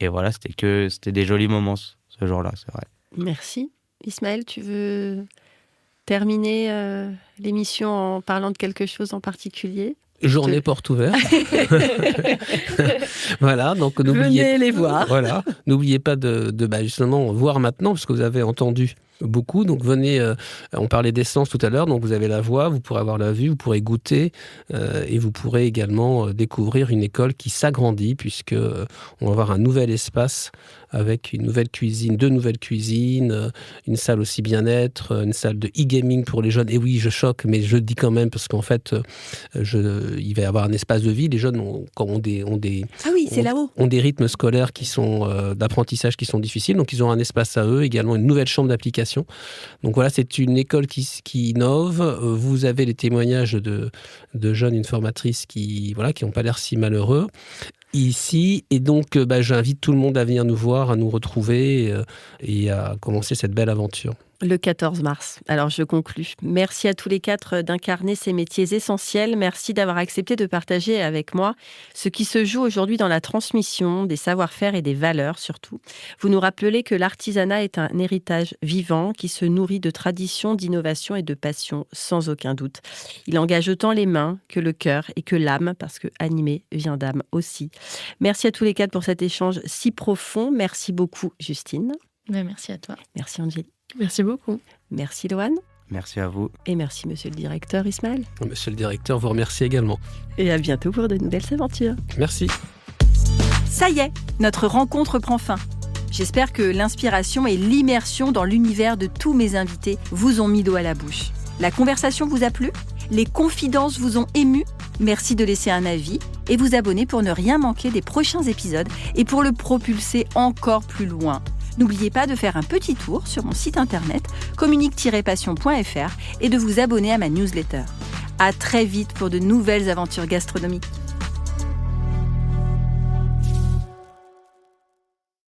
Speaker 4: Et voilà, c'était des jolis moments ce jour-là, c'est vrai.
Speaker 6: Merci. Ismaël, tu veux terminer l'émission en parlant de quelque chose en particulier ?
Speaker 2: Journée porte ouverte. Voilà, donc
Speaker 6: venez les voir.
Speaker 2: Voilà, n'oubliez pas de justement voir maintenant, parce que vous avez entendu beaucoup. Donc venez, on parlait d'essence tout à l'heure, donc vous avez la voix, vous pourrez avoir la vue, vous pourrez goûter et vous pourrez également découvrir une école qui s'agrandit, puisque on va avoir un nouvel espace avec une nouvelle cuisine, 2 nouvelles cuisines, une salle aussi bien-être, une salle de e-gaming pour les jeunes. Et oui, je choque, mais je le dis quand même parce qu'en fait, il va y avoir un espace de vie. Les jeunes ont des rythmes scolaires qui sont d'apprentissage qui sont difficiles, donc ils ont un espace à eux, également une nouvelle chambre d'application. Donc voilà, c'est une école qui innove. Vous avez les témoignages de jeunes, une formatrice qui n'ont pas l'air si malheureux ici, et donc j'invite tout le monde à venir nous voir, à nous retrouver et à commencer cette belle aventure.
Speaker 6: Le 14 mars. Alors, je conclus. Merci à tous les 4 d'incarner ces métiers essentiels. Merci d'avoir accepté de partager avec moi ce qui se joue aujourd'hui dans la transmission des savoir-faire et des valeurs, surtout. Vous nous rappelez que l'artisanat est un héritage vivant qui se nourrit de traditions, d'innovation et de passion, sans aucun doute. Il engage autant les mains que le cœur et que l'âme, parce que animer vient d'âme aussi. Merci à tous les 4 pour cet échange si profond. Merci beaucoup, Justine.
Speaker 3: Merci à toi.
Speaker 6: Merci, Angélique.
Speaker 5: Merci beaucoup.
Speaker 6: Merci, Loan.
Speaker 4: Merci à vous.
Speaker 6: Et merci, monsieur le directeur Ismaël.
Speaker 2: Monsieur le directeur vous remercie également.
Speaker 6: Et à bientôt pour de nouvelles aventures.
Speaker 2: Merci.
Speaker 1: Ça y est, notre rencontre prend fin. J'espère que l'inspiration et l'immersion dans l'univers de tous mes invités vous ont mis l'eau à la bouche. La conversation vous a plu ? Les confidences vous ont ému ? Merci de laisser un avis et vous abonner pour ne rien manquer des prochains épisodes et pour le propulser encore plus loin. N'oubliez pas de faire un petit tour sur mon site internet communique-passion.fr et de vous abonner à ma newsletter. À très vite pour de nouvelles aventures gastronomiques.